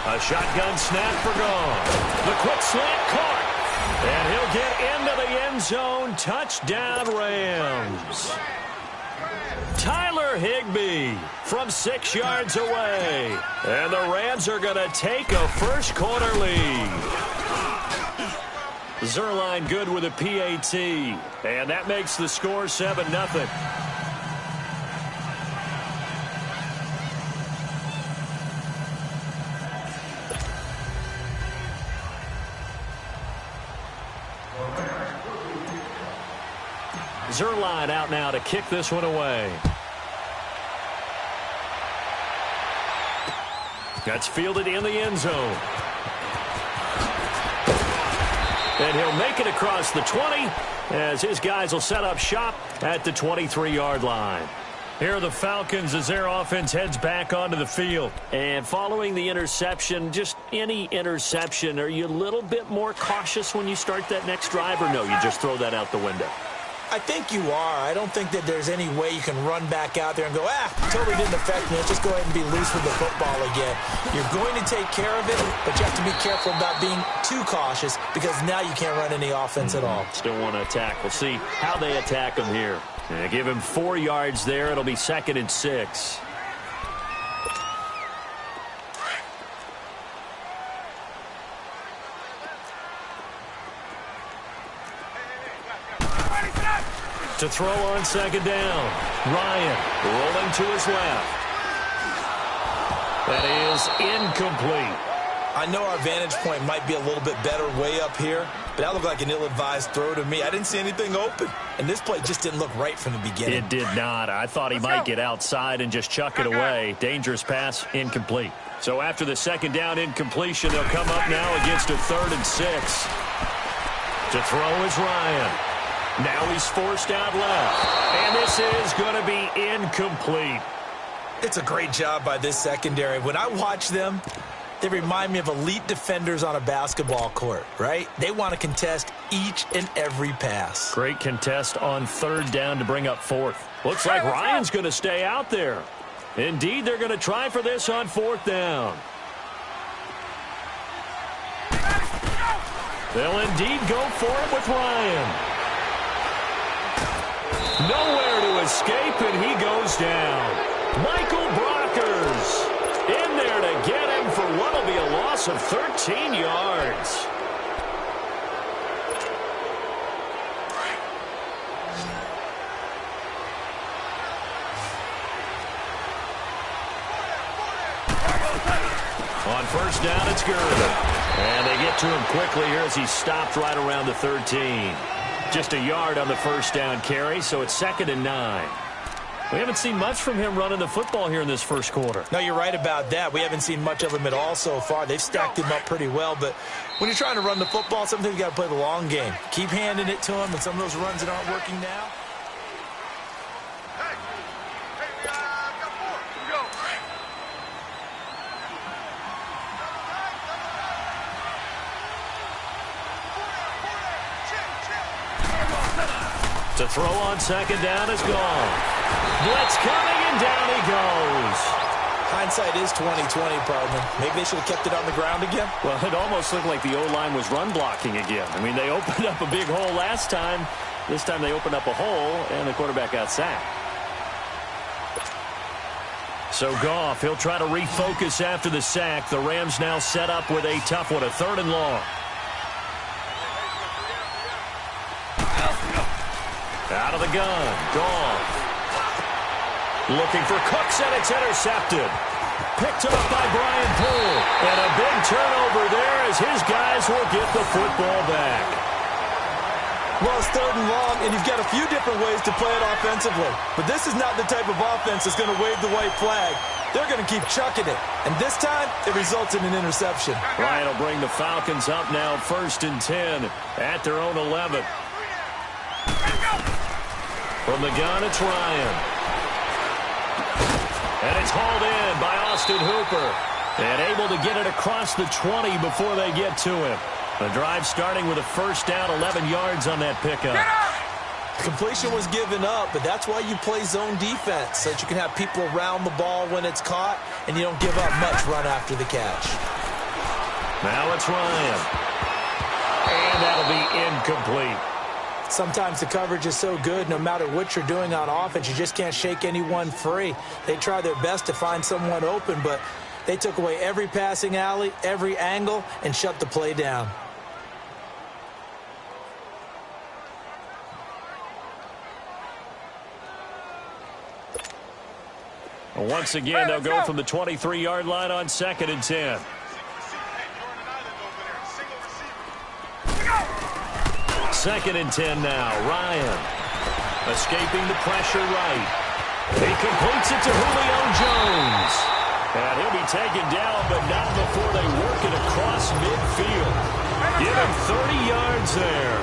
A shotgun snap for gone. The quick slant caught. And he'll get into the end zone. Touchdown, Rams. Tyler Higbee from 6 yards away. And the Rams are going to take a first-quarter lead. Zerline good with a PAT. And that makes the score 7-0. Zerline out now to kick this one away. That's fielded in the end zone. And he'll make it across the 20 as his guys will set up shop at the 23-yard line. Here are the Falcons as their offense heads back onto the field. And following the interception, just any interception, are you a little bit more cautious when you start that next drive, or no, you just throw that out the window? I think you are. I don't think that there's any way you can run back out there and go, totally didn't affect me. Let's just go ahead and be loose with the football again. You're going to take care of it, but you have to be careful about being too cautious because now you can't run any offense at all. Still want to attack. We'll see how they attack him here. Give him 4 yards there. It'll be 2nd and 6. To throw on 2nd down. Ryan rolling to his left. That is incomplete. I know our vantage point might be a little bit better way up here, but that looked like an ill-advised throw to me. I didn't see anything open, and this play just didn't look right from the beginning. It did not. I thought he might get outside and just chuck it away. Dangerous pass, incomplete. So after the 2nd down incompletion, they'll come up now against a 3rd and 6. To throw is Ryan. Now he's forced out left. And this is going to be incomplete. It's a great job by this secondary. When I watch them, they remind me of elite defenders on a basketball court, right? They want to contest each and every pass. Great contest on 3rd down to bring up 4th. Looks like Ryan's going to stay out there. Indeed, they're going to try for this on 4th down. They'll indeed go for it with Ryan. Nowhere to escape, and he goes down. Michael Brockers in there to get him for what will be a loss of 13 yards. On 1st down, it's Gurley. And they get to him quickly here as he stopped right around the 13. Just a yard on the 1st down carry, so it's 2nd and 9. We haven't seen much from him running the football here in this 1st quarter. No, you're right about that. We haven't seen much of him at all so far. They've stacked him up pretty well, but when you're trying to run the football, sometimes you got to play the long game. Keep handing it to him, and some of those runs that aren't working now. To throw on 2nd down is gone. Blitz coming, and down he goes. Hindsight is 20/20, partner. Maybe they should have kept it on the ground again. Well, it almost looked like the O-line was run blocking again. I mean, they opened up a big hole last time. This time they opened up a hole, and the quarterback got sacked. So Goff, he'll try to refocus after the sack. The Rams now set up with a tough one, a 3rd and long. Out of the gun, Goff. Looking for Cooks, and it's intercepted. Picked up by Brian Poole. And a big turnover there as his guys will get the football back. Well, it's 3rd and long, and you've got a few different ways to play it offensively. But this is not the type of offense that's going to wave the white flag. They're going to keep chucking it. And this time, it results in an interception. Ryan will bring the Falcons up now 1st and 10 at their own 11. From the gun, it's Ryan. And it's hauled in by Austin Hooper. And able to get it across the 20 before they get to him. The drive starting with a first down, 11 yards on that pickup. Completion was given up, but that's why you play zone defense, so that you can have people around the ball when it's caught, and you don't give up much run after the catch. Now it's Ryan. And that'll be incomplete. Sometimes the coverage is so good, no matter what you're doing on offense, you just can't shake anyone free. They try their best to find someone open, but they took away every passing alley, every angle, and shut the play down. Once again, they'll go from the 23-yard line on 2nd and 10. Second and 10 now. Ryan escaping the pressure right. He completes it to Julio Jones. And he'll be taken down, but not before they work it across midfield. Give him 30 yards there.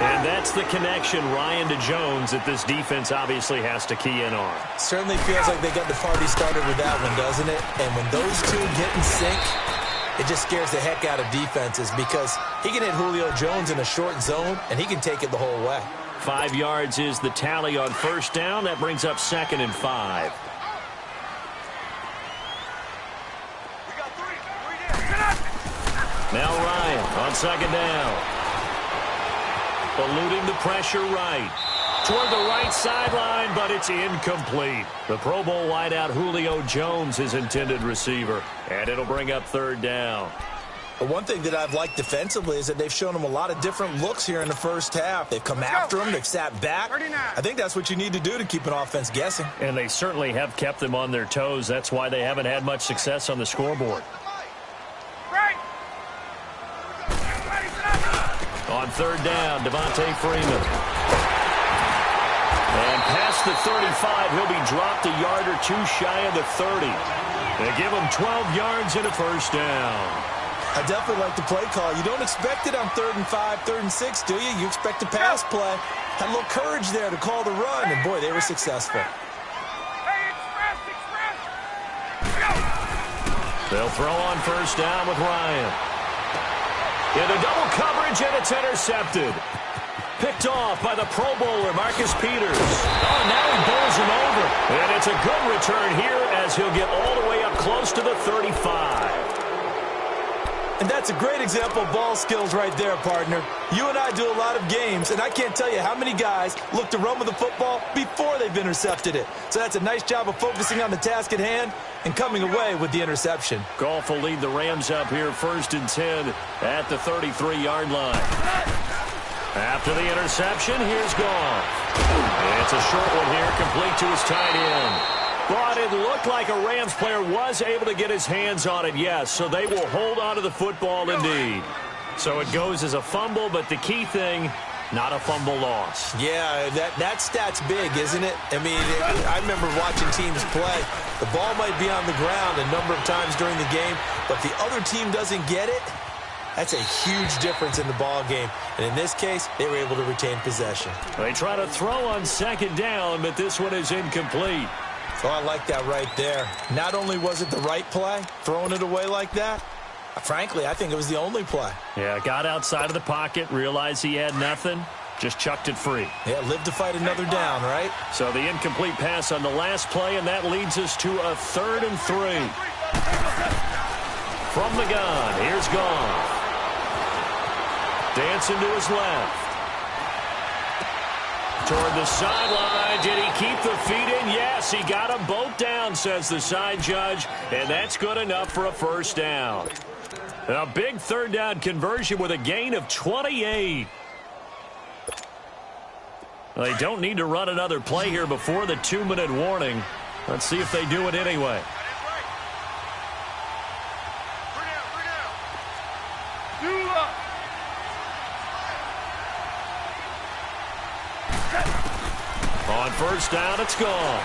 And that's the connection, Ryan to Jones, that this defense obviously has to key in on. Certainly feels like they got the party started with that one, doesn't it? And when those two get in sync, it just scares the heck out of defenses because he can hit Julio Jones in a short zone, and he can take it the whole way. 5 yards is the tally on first down. That brings up 2nd and 5. Now Ryan on 2nd down. Eluding the pressure right. Toward the right sideline, but it's incomplete. The Pro Bowl wideout Julio Jones, his intended receiver. And it'll bring up 3rd down. But one thing that I've liked defensively is that they've shown him a lot of different looks here in the first half. They've come after him. They've sat back. I think that's what you need to do to keep an offense guessing. And they certainly have kept them on their toes. That's why they haven't had much success on the scoreboard. On 3rd down, Devontae Freeman. And past the 35, he'll be dropped a yard or two shy of the 30. They give him 12 yards and a first down. I definitely like the play call. You don't expect it on 3rd and 5, 3rd and 6, do you? You expect a pass play. Had a little courage there to call the run, and boy, they were successful. They'll throw on first down with Ryan. Into double coverage, and it's intercepted. Picked off by the Pro Bowler, Marcus Peters. Oh, now he bowls him over. And it's a good return here as he'll get all the way up close to the 35. And that's a great example of ball skills right there, partner. You and I do a lot of games, and I can't tell you how many guys look to run with the football before they've intercepted it. So that's a nice job of focusing on the task at hand and coming away with the interception. Goff will lead the Rams up here 1st and 10 at the 33-yard line. After the interception, here's Goff. It's a short one here, complete to his tight end. But it looked like a Rams player was able to get his hands on it, yes. So they will hold on to the football indeed. So it goes as a fumble, but the key thing, not a fumble loss. Yeah, that stat's big, isn't it? I mean, I remember watching teams play. The ball might be on the ground a number of times during the game, but if the other team doesn't get it, that's a huge difference in the ball game. And in this case, they were able to retain possession. They try to throw on 2nd down, but this one is incomplete. Oh, I like that right there. Not only was it the right play, throwing it away like that, frankly, I think it was the only play. Yeah, got outside of the pocket, realized he had nothing, just chucked it free. Yeah, lived to fight another down, right? So the incomplete pass on the last play, and that leads us to a 3rd and 3. From the gun, here's Goff. Dancing to his left. Toward the sideline. Did he keep the feet in? Yes, he got them both down, says the side judge, and that's good enough for a first down. A big 3rd down conversion with a gain of 28. Well, they don't need to run another play here before the 2-minute warning. Let's see if they do it anyway. On first down, it's gone.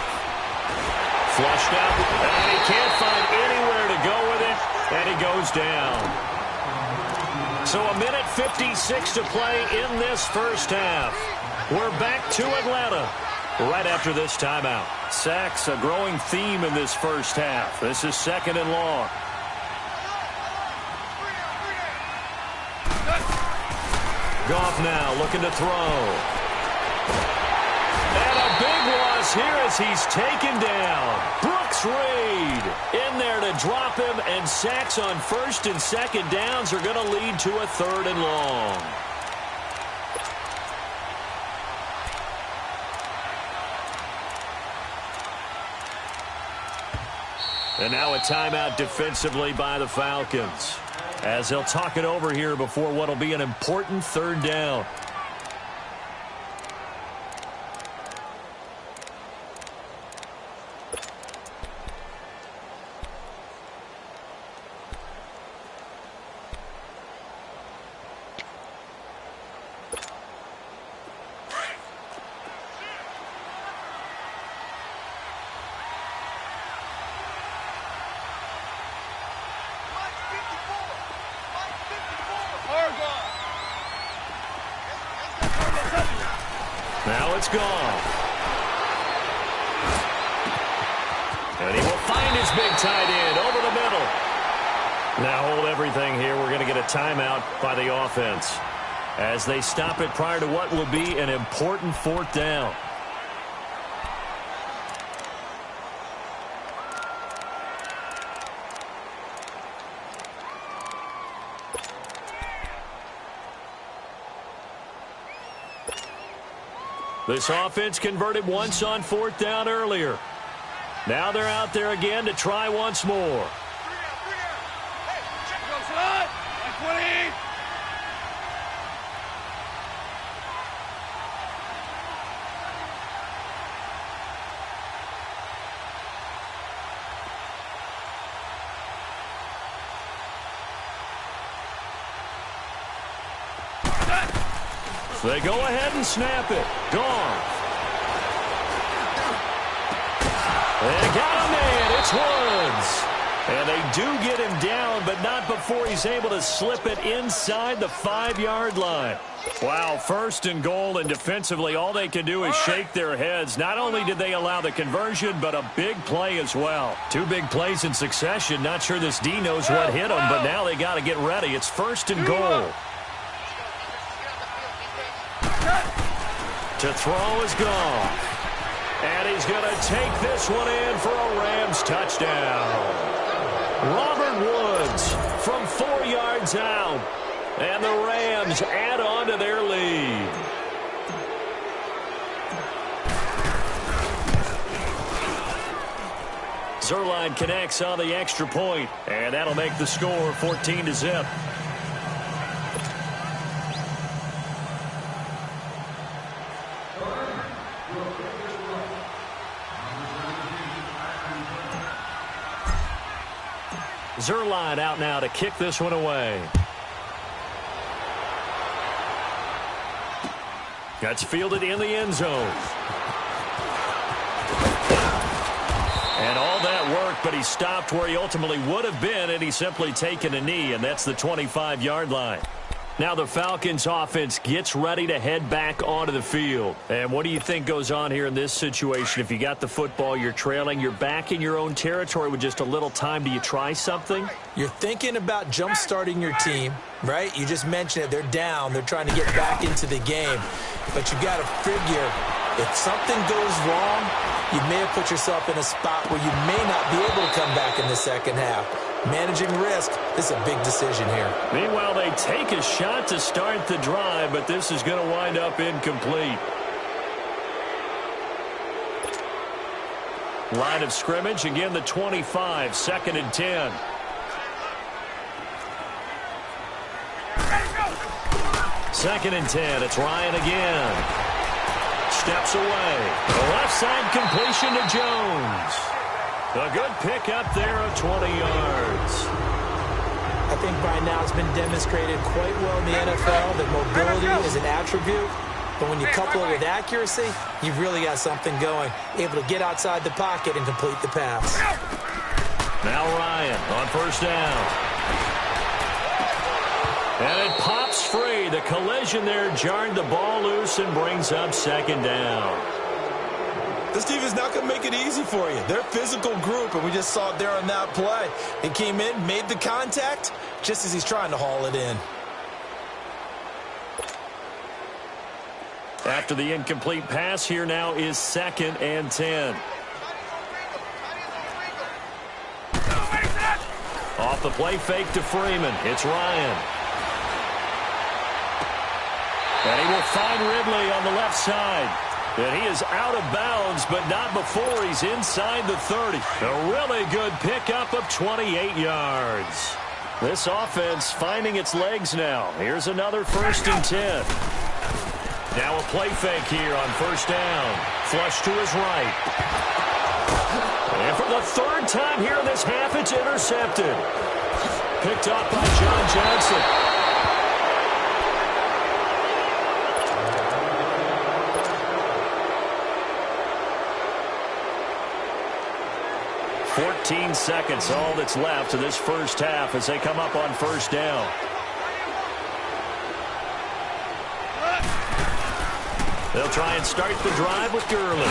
Flushed out, and he can't find anywhere to go with it, and he goes down. So a minute 56 to play in this first half. We're back to Atlanta right after this timeout. Sacks, a growing theme in this first half. This is 2nd and long. Goff now looking to throw. And a big loss here as he's taken down. Brooks Reed in there to drop him, and sacks on 1st and 2nd downs are going to lead to a 3rd and long. And now a timeout defensively by the Falcons, as they'll talk it over here before what will be an important 3rd down. Now it's gone. And he will find his big tight end over the middle. Now hold everything here. We're going to get a timeout by the offense as they stop it prior to what will be an important 4th down. This offense converted once on 4th down earlier. Now they're out there again to try once more. They go ahead and snap it. Gone. They got a man. It's Woods. And they do get him down, but not before he's able to slip it inside the 5-yard line. Wow, 1st and goal, and defensively all they can do is shake their heads. Not only did they allow the conversion, but a big play as well. 2 big plays in succession. Not sure this D knows what hit him, but now they got to get ready. It's 1st and goal. To throw is gone. And he's going to take this one in for a Rams touchdown. Robert Woods from 4 yards out. And the Rams add on to their lead. Zerline connects on the extra point, and that'll make the score 14-0. Zerline out now to kick this one away. That's fielded in the end zone. And all that work, but he stopped where he ultimately would have been, and he's simply taken a knee, and that's the 25-yard line. Now the Falcons offense gets ready to head back onto the field. And what do you think goes on here in this situation? If you got the football, you're trailing, you're back in your own territory with just a little time. Do you try something? You're thinking about jump-starting your team, right? You just mentioned it. They're down. They're trying to get back into the game. But you got to figure, if something goes wrong, you may have put yourself in a spot where you may not be able to come back in the second half. Managing risk, this is a big decision here. Meanwhile, they take a shot to start the drive, but this is going to wind up incomplete. Line of scrimmage, again the 25, 2nd and 10. Second and 10, it's Ryan again. Steps away. The left side completion to Jones. A good pick up there of 20 yards. I think by now it's been demonstrated quite well in the NFL that mobility is an attribute. But when you couple it with accuracy, you've really got something going. Able to get outside the pocket and complete the pass. Now Ryan on 1st down. And it pops free. The collision there jarred the ball loose and brings up second down. This team is not going to make it easy for you. They're a physical group, and we just saw it there on that play. He came in, made the contact, just as he's trying to haul it in. After the incomplete pass, here now is 2nd and 10. Off the play fake to Freeman. It's Ryan. And he will find Ridley on the left side. And he is out of bounds, but not before he's inside the 30. A really good pickup of 28 yards. This offense finding its legs now. Here's another 1st and 10. Now a play fake here on 1st down. Flush to his right. And for the 3rd time here in this half, it's intercepted. Picked up by John Johnson. "14 seconds, all that's left of this first half as they come up on 1st down. They'll try and start the drive with Gurley.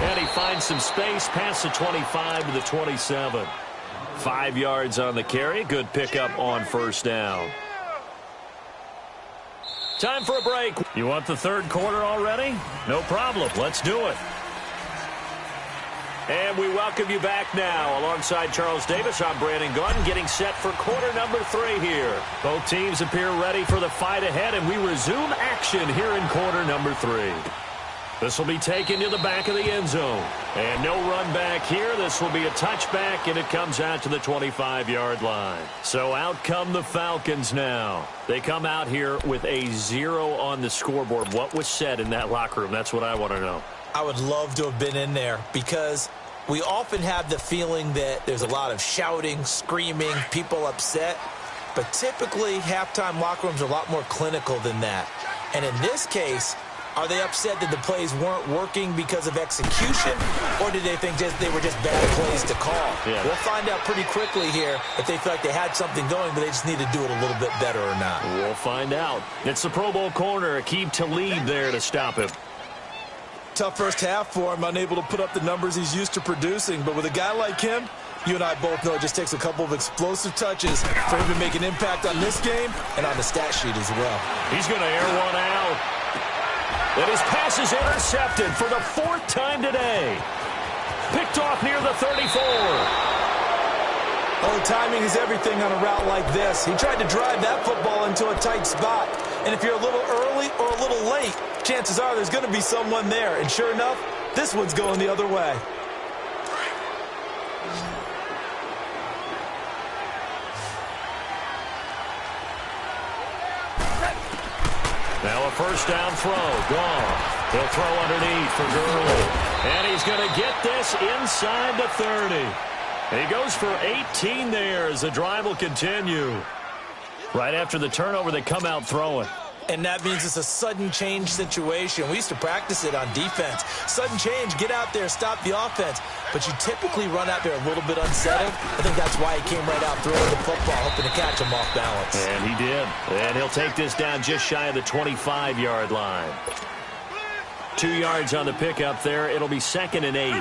And he finds some space past the 25 to the 27. 5 yards on the carry. Good pickup on 1st down. Time for a break. You want the 3rd quarter already? No problem. Let's do it. And we welcome you back now. Alongside Charles Davis, I'm Brandon Gordon, getting set for quarter number 3 here. Both teams appear ready for the fight ahead, and we resume action here in quarter number 3. This will be taken to the back of the end zone. And no run back here. This will be a touchback, and it comes out to the 25-yard line. So out come the Falcons now. They come out here with a 0 on the scoreboard. What was said in that locker room? That's what I want to know. I would love to have been in there because we often have the feeling that there's a lot of shouting, screaming, people upset. But typically, halftime locker rooms are a lot more clinical than that. And in this case, are they upset that the plays weren't working because of execution, or did they think they were just bad plays to call? Yeah. We'll find out pretty quickly here if they feel like they had something going, but they just need to do it a little bit better or not. We'll find out. It's the Pro Bowl corner, Aqib Talib there to stop him. Tough first half for him, unable to put up the numbers he's used to producing. But with a guy like him, you and I both know it just takes a couple of explosive touches for him to make an impact on this game and on the stat sheet as well. He's going to air one out. And his pass is intercepted for the 4th time today. Picked off near the 34. Oh, timing is everything on a route like this. He tried to drive that football into a tight spot. And if you're a little early or a little late, chances are there's going to be someone there. And sure enough, this one's going the other way. Now a 1st down throw. Gone. He'll throw underneath for Gurley. And he's going to get this inside the 30. And he goes for 18 there as the drive will continue. Right after the turnover, they come out throwing. And that means it's a sudden change situation. We used to practice it on defense. Sudden change, get out there, stop the offense. But you typically run out there a little bit unsettled. I think that's why he came right out throwing the football, hoping to catch him off balance. And he did. And he'll take this down just shy of the 25-yard line. 2 yards on the pickup there. It'll be 2nd and 8.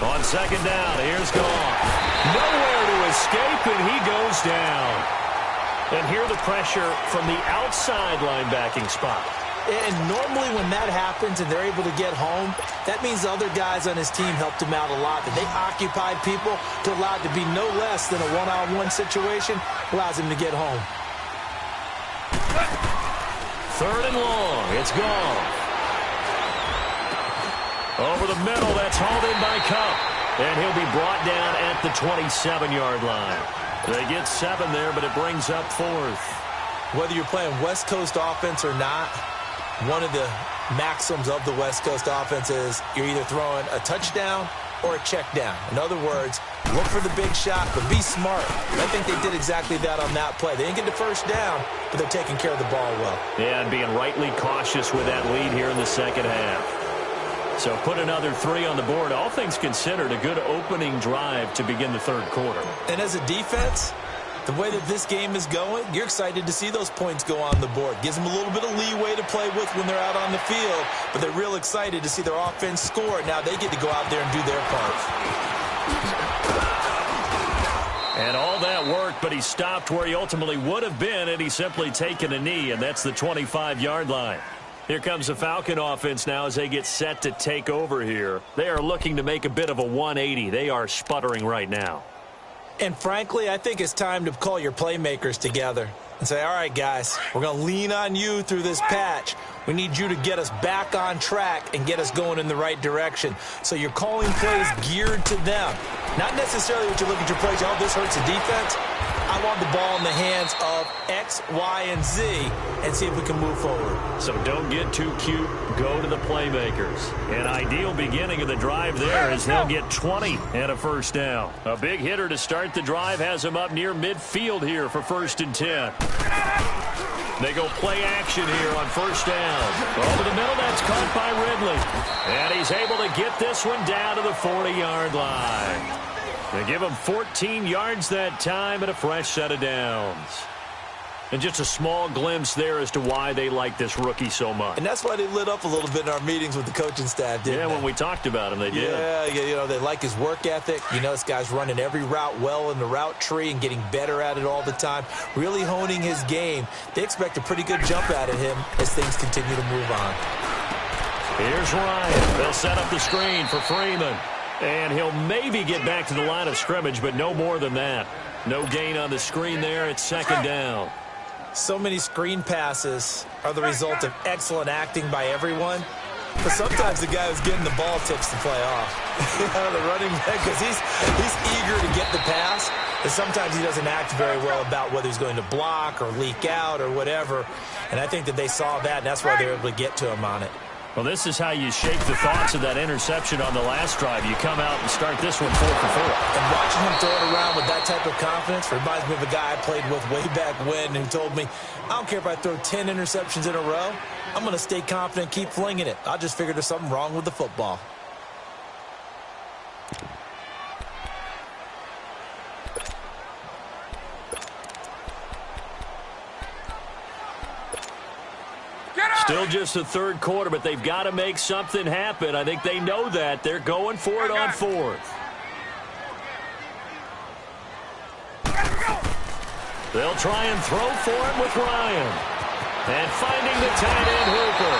On 2nd down, here's Goff. Nowhere to escape, and he goes down. And here the pressure from the outside linebacking spot. And normally when that happens and they're able to get home, that means the other guys on his team helped him out a lot. That they occupied people to allow it to be no less than a one-on-one situation, allows him to get home. 3rd and long, it's gone. Over the middle, that's hauled in by Kupp. And he'll be brought down at the 27-yard line. They get 7 there, but it brings up 4th. Whether you're playing West Coast offense or not, one of the maxims of the West Coast offense is you're either throwing a touchdown or a check down. In other words, look for the big shot, but be smart. I think they did exactly that on that play. They didn't get the 1st down, but they're taking care of the ball well. Yeah, and being rightly cautious with that lead here in the 2nd half. So put another 3 on the board. All things considered, a good opening drive to begin the third quarter. And as a defense, the way that this game is going, you're excited to see those points go on the board. Gives them a little bit of leeway to play with when they're out on the field, but they're real excited to see their offense score. Now they get to go out there and do their part. And all that worked, but he stopped where he ultimately would have been, and he's simply taken a knee, and that's the 25-yard line. Here comes the Falcon offense now as they get set to take over here. They are looking to make a bit of a 180. They are sputtering right now. And frankly, I think it's time to call your playmakers together and say, all right, guys, we're going to lean on you through this patch. We need you to get us back on track and get us going in the right direction. So you're calling plays geared to them. Not necessarily what you look at your plays, oh, this hurts the defense. I want the ball in the hands of X, Y, and Z and see if we can move forward. So don't get too cute. Go to the playmakers. An ideal beginning of the drive there as they'll get 20 and a first down. A big hitter to start the drive has him up near midfield here for 1st and 10. They go play action here on 1st down. Over the middle, that's caught by Ridley. And he's able to get this one down to the 40-yard line. They give him 14 yards that time and a fresh set of downs. And just a small glimpse there as to why they like this rookie so much. And that's why they lit up a little bit in our meetings with the coaching staff, didn't they? Yeah, when we talked about him, they did. Yeah, you know, they like his work ethic. You know, this guy's running every route well in the route tree and getting better at it all the time, really honing his game. They expect a pretty good jump out of him as things continue to move on. Here's Ryan. They'll set up the screen for Freeman. And he'll maybe get back to the line of scrimmage, but no more than that. No gain on the screen there. It's 2nd down. So many screen passes are the result of excellent acting by everyone. But sometimes the guy who's getting the ball tips the play off. You know, the running back, because he's eager to get the pass. And sometimes he doesn't act very well about whether he's going to block or leak out or whatever. And I think that they saw that, and that's why they were able to get to him on it. Well, this is how you shake the thoughts of that interception on the last drive. You come out and start this one 4 for 4. And watching him throw it around with that type of confidence reminds me of a guy I played with way back when who told me, I don't care if I throw 10 interceptions in a row. I'm going to stay confident and keep flinging it. I just figured there's something wrong with the football. Still just the third quarter, but they've got to make something happen. I think they know that. They're going for it on 4th. They'll try and throw for him with Ryan. And finding the tight end Hooper.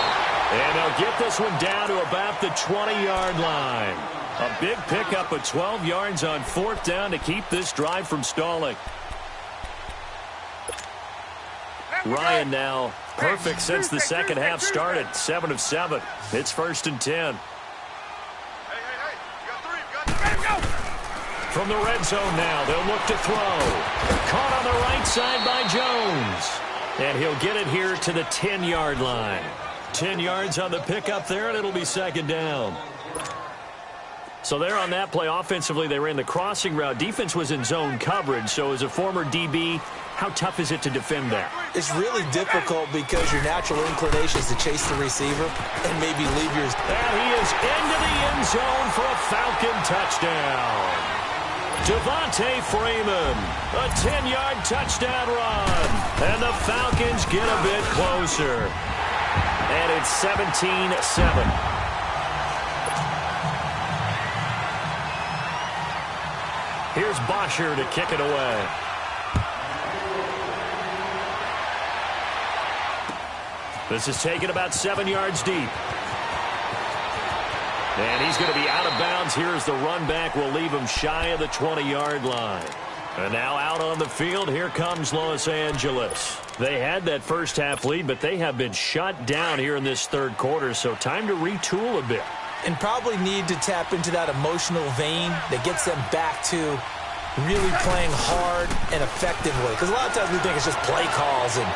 And they'll get this one down to about the 20-yard line. A big pickup of 12 yards on 4th down to keep this drive from stalling. Ryan now perfect since the second half started. 7 of 7. It's 1st and 10. From the red zone now, they'll look to throw. Caught on the right side by Jones. And he'll get it here to the 10-yard line. 10 yards on the pickup there, and it'll be 2nd down. So there on that play, offensively, they ran the crossing route. Defense was in zone coverage, so as a former DB, how tough is it to defend that? It's really difficult because your natural inclination is to chase the receiver and maybe leave yours. And he is into the end zone for a Falcon touchdown. Devontae Freeman, a 10-yard touchdown run. And the Falcons get a bit closer. And it's 17-7. Here's Bosher to kick it away. This is taken about 7 yards deep. And he's going to be out of bounds. Here's the run back. Will leave him shy of the 20-yard line. And now out on the field, here comes Los Angeles. They had that first half lead, but they have been shut down here in this third quarter, so time to retool a bit. And probably need to tap into that emotional vein that gets them back to really playing hard and effectively. Because a lot of times we think it's just play calls and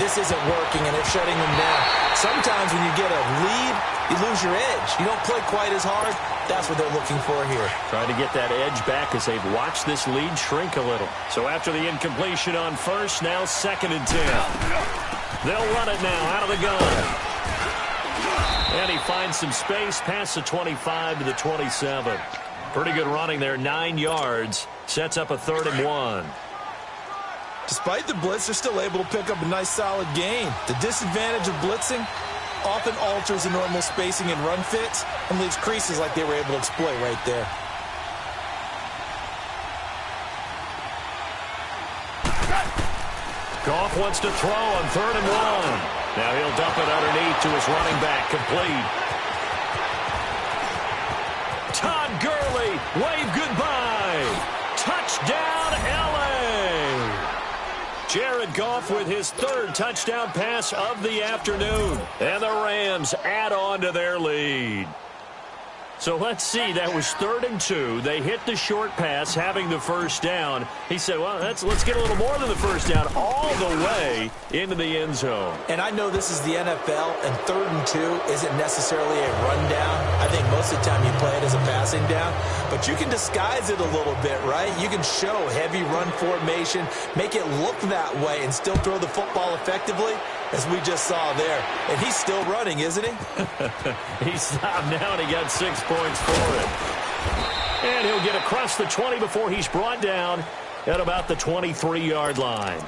this isn't working and they're shutting them down. Sometimes when you get a lead, you lose your edge. You don't play quite as hard. That's what they're looking for here. Trying to get that edge back as they've watched this lead shrink a little. So after the incompletion on first, now 2nd and 10. They'll run it now out of the gun. And he finds some space past the 25 to the 27. Pretty good running there, 9 yards. Sets up a 3rd and 1. Despite the blitz, they're still able to pick up a nice, solid gain. The disadvantage of blitzing often alters the normal spacing and run fits and leaves creases like they were able to exploit right there. Goff wants to throw on 3rd and 1. Now he'll dump it underneath to his running back, complete. Todd Gurley, wave goodbye. Touchdown, L.A. Jared Goff with his 3rd touchdown pass of the afternoon. And the Rams add on to their lead. So let's see, that was 3rd and 2. They hit the short pass, having the first down. He said, well, let's get a little more than the first down, all the way into the end zone. And I know this is the NFL, and 3rd and 2 isn't necessarily a rundown. I think most of the time you play it as a passing down. But you can disguise it a little bit, right? You can show heavy run formation, make it look that way, and still throw the football effectively, as we just saw there. And he's still running, isn't he? He stopped now, and he got 6 points for it. And he'll get across the 20 before he's brought down at about the 23-yard line.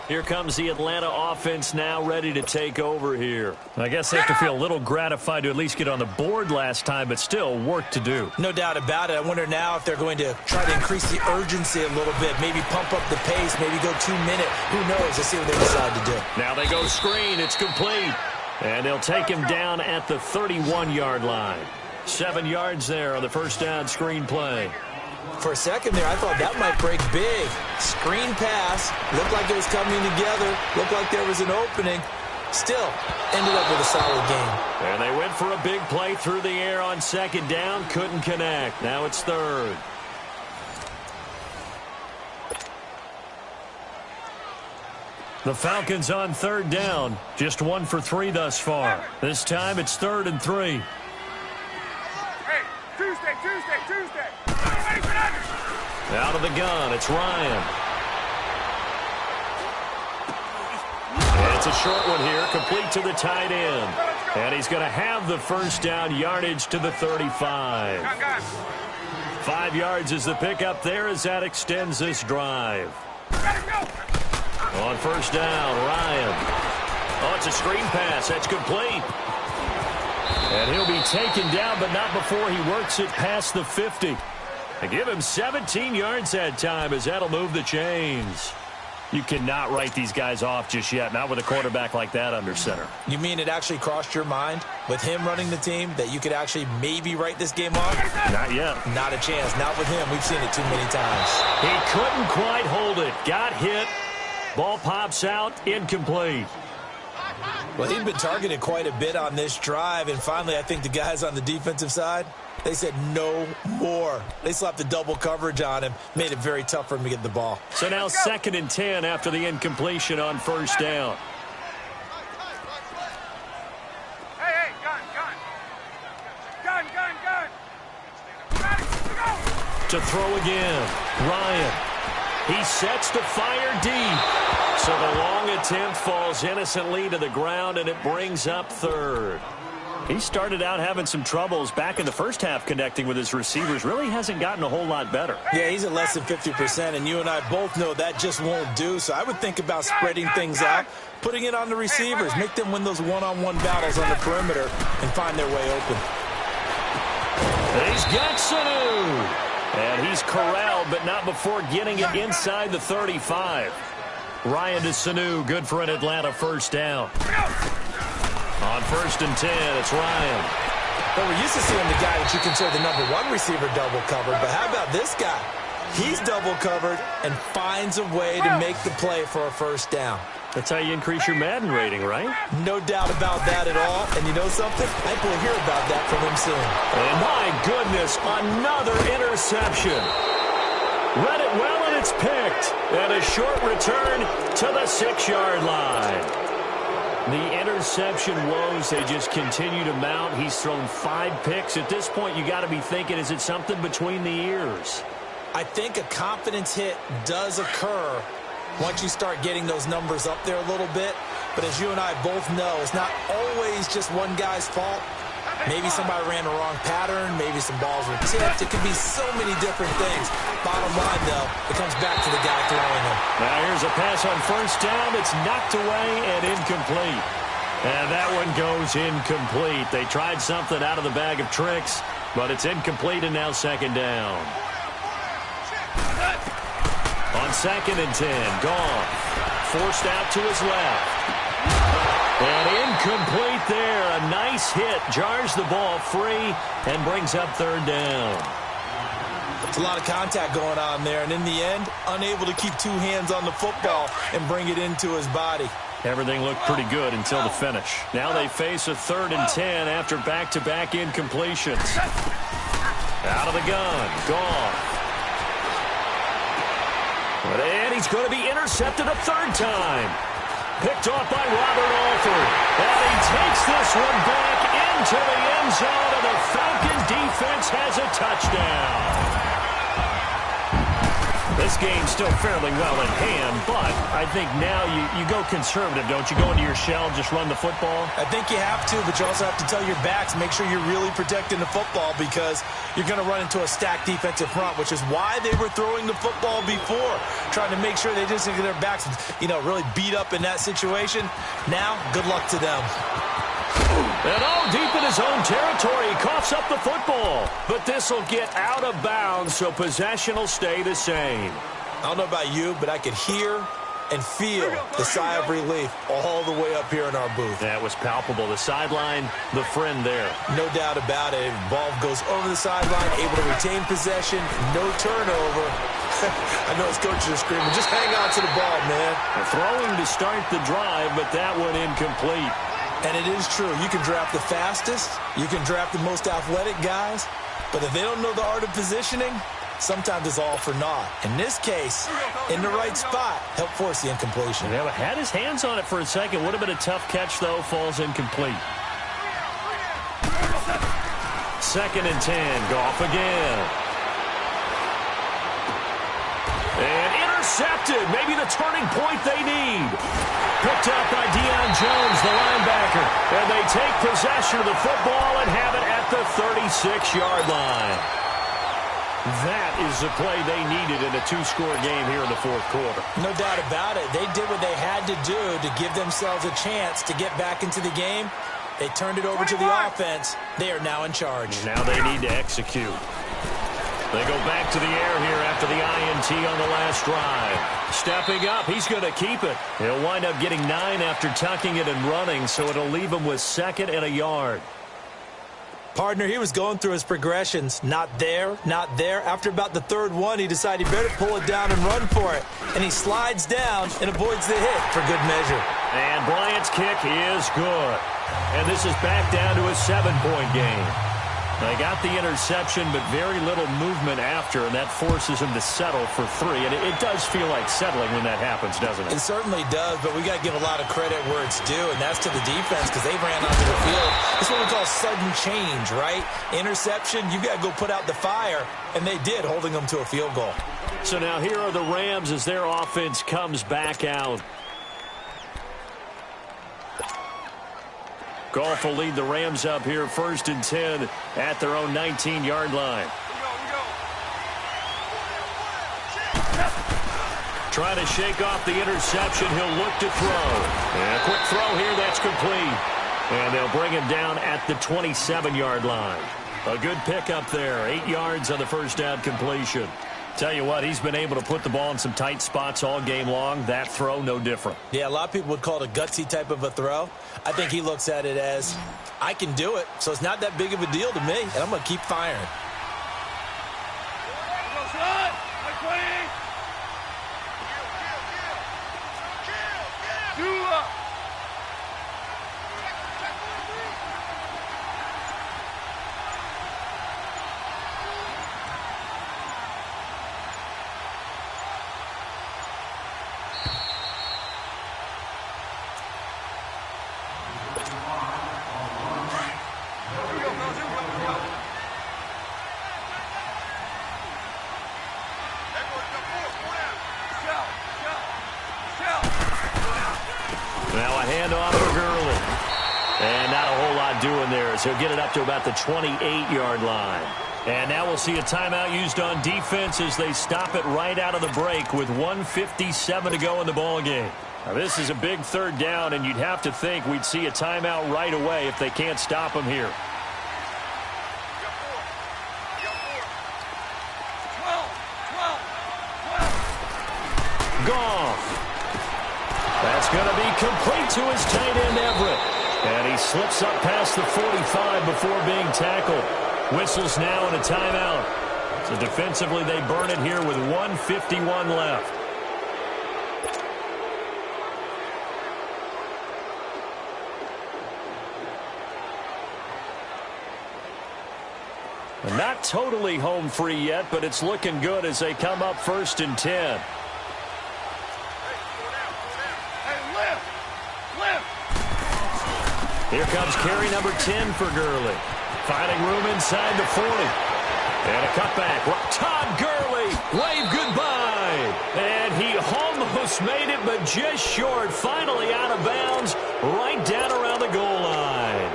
Here comes the Atlanta offense now ready to take over here. I guess they have to feel a little gratified to at least get on the board last time, but still work to do. No doubt about it. I wonder now if they're going to try to increase the urgency a little bit, maybe pump up the pace, maybe go 2-minute. Who knows? Let's see what they decide to do. Now they go screen. It's complete. And they'll take him down at the 31-yard line. 7 yards there on the first down screen play. For a second there, I thought that might break big. Screen pass. Looked like it was coming together. Looked like there was an opening. Still, ended up with a solid game. And they went for a big play through the air on 2nd down. Couldn't connect. Now it's 3rd. The Falcons on 3rd down. Just 1 for 3 thus far. This time it's 3rd and 3. Tuesday. Out of the gun, it's Ryan. And it's a short one here, complete to the tight end. And he's going to have the first down, yardage to the 35. 5 yards is the pickup there as that extends this drive. On first down, Ryan. Oh, it's a screen pass. That's complete. And he'll be taken down, but not before he works it past the 50. They give him 17 yards that time as that'll move the chains. You cannot write these guys off just yet, not with a quarterback like that under center. You mean it actually crossed your mind with him running the team that you could actually maybe write this game off? Not yet. Not a chance. Not with him. We've seen it too many times. He couldn't quite hold it. Got hit. Ball pops out. Incomplete. Well, he'd been targeted quite a bit on this drive, and finally I think the guys on the defensive side, they said no more. They slapped the double coverage on him, made it very tough for him to get the ball. So now 2nd and 10 after the incompletion on first down. Hey, gun. To throw again, Ryan. He sets to fire deep. So the long attempt falls innocently to the ground, and it brings up 3rd. He started out having some troubles back in the first half connecting with his receivers. Really hasn't gotten a whole lot better. Yeah, he's at less than 50%, and you and I both know that just won't do. So I would think about spreading things out, putting it on the receivers, make them win those one-on-one battles on the perimeter, and find their way open. He's got Sanu. And he's corralled, but not before getting it inside the 35. Ryan to Sanu, good for an Atlanta first down. On 1st and 10, it's Ryan. Well, we're used to seeing the guy that you consider the #1 receiver double covered, but how about this guy? He's double covered and finds a way to make the play for a first down. That's how you increase your Madden rating, right? No doubt about that at all. And you know something? I think we'll hear about that from him soon. And my goodness, another interception. Read it well, and it's picked. And a short return to the 6-yard line. The interception woes, they just continue to mount. He's thrown 5 picks. At this point, you got to be thinking, is it something between the ears? I think a confidence hit does occur once you start getting those numbers up there a little bit. But as you and I both know, it's not always just one guy's fault. Maybe somebody ran the wrong pattern. Maybe some balls were tipped. It could be so many different things. Bottom line, though, it comes back to the guy throwing them. Now here's a pass on first down. It's knocked away and incomplete. And that one goes incomplete. They tried something out of the bag of tricks, but it's incomplete and now second down. On 2nd and 10, Goff forced out to his left. And incomplete there. A nice hit. Jars the ball free and brings up 3rd down. It's a lot of contact going on there. And in the end, unable to keep 2 hands on the football and bring it into his body. Everything looked pretty good until the finish. Now they face a 3rd and 10 after back-to-back incompletions. Out of the gun. Goff. And he's going to be intercepted a 3rd time. Picked off by Robert Alford. And he takes this one back into the end zone, and the Falcon defense has a touchdown. This game's still fairly well in hand, but I think now you go conservative, don't you? Go into your shell, just run the football? I think you have to, but you also have to tell your backs, make sure you're really protecting the football because you're going to run into a stacked defensive front, which is why they were throwing the football before, trying to make sure they just get their backs, really beat up in that situation. Now, good luck to them. And all deep in his own territory, he coughs up the football. But this will get out of bounds, so possession will stay the same. I don't know about you, but I could hear and feel the sigh of relief all the way up here in our booth. That was palpable. The sideline, the friend there. No doubt about it. Ball goes over the sideline, able to retain possession, no turnover. I know his coaches are screaming, just hang on to the ball, man. Throwing to start the drive, but that one incomplete. And it is true. You can draft the fastest. You can draft the most athletic guys. But if they don't know the art of positioning, sometimes it's all for naught. In this case, in the right spot, helped force the incompletion. Yeah, had his hands on it for a second. Would have been a tough catch, though. Falls incomplete. 2nd and 10. Goff again. And intercepted. Maybe the turning point they need. Picked up by Deion Jones, the linebacker. And they take possession of the football and have it at the 36-yard line. That is the play they needed in a 2-score game here in the 4th quarter. No doubt about it. They did what they had to do to give themselves a chance to get back into the game. They turned it over to the offense. They are now in charge. Now they need to execute. They go back to the air here after the INT on the last drive. Stepping up, he's going to keep it. He'll wind up getting 9 after tucking it and running, so it'll leave him with 2nd and a yard. Partner, he was going through his progressions. Not there, not there. After about the 3rd one, he decided he better pull it down and run for it. And he slides down and avoids the hit for good measure. And Bryant's kick is good. And this is back down to a 7-point game. They got the interception, but very little movement after, and that forces him to settle for 3. And it does feel like settling when that happens, doesn't it? It certainly does, but we got to give a lot of credit where it's due, and that's to the defense because they ran onto the field. This is what we call sudden change, right? Interception, you got to go put out the fire, and they did, holding them to a field goal. So now here are the Rams as their offense comes back out. Goff will lead the Rams up here 1st and 10 at their own 19-yard line. Trying to shake off the interception. He'll look to throw. And a quick throw here. That's complete. And they'll bring him down at the 27-yard line. A good pickup there. 8 yards on the first down completion. Tell you what, he's been able to put the ball in some tight spots all game long. That throw, no different. Yeah, a lot of people would call it a gutsy type of a throw. I think he looks at it as, I can do it, so it's not that big of a deal to me, and I'm going to keep firing. Now a handoff for Gurley. And not a whole lot doing there as he'll get it up to about the 28-yard line. And now we'll see a timeout used on defense as they stop it right out of the break with 1:57 to go in the ballgame. Now this is a big third down, and you'd have to think we'd see a timeout right away if they can't stop him here. Goff. That's going to be complete to his tight end, Everett. And he slips up past the 45 before being tackled. Whistles now and a timeout. So defensively, they burn it here with 1:51 left. Not totally home free yet, but it's looking good as they come up 1st and 10. Here comes carry number 10 for Gurley. Finding room inside the 40. And a cutback. Todd Gurley, wave goodbye. And he almost made it, but just short. Finally out of bounds, right down around the goal line.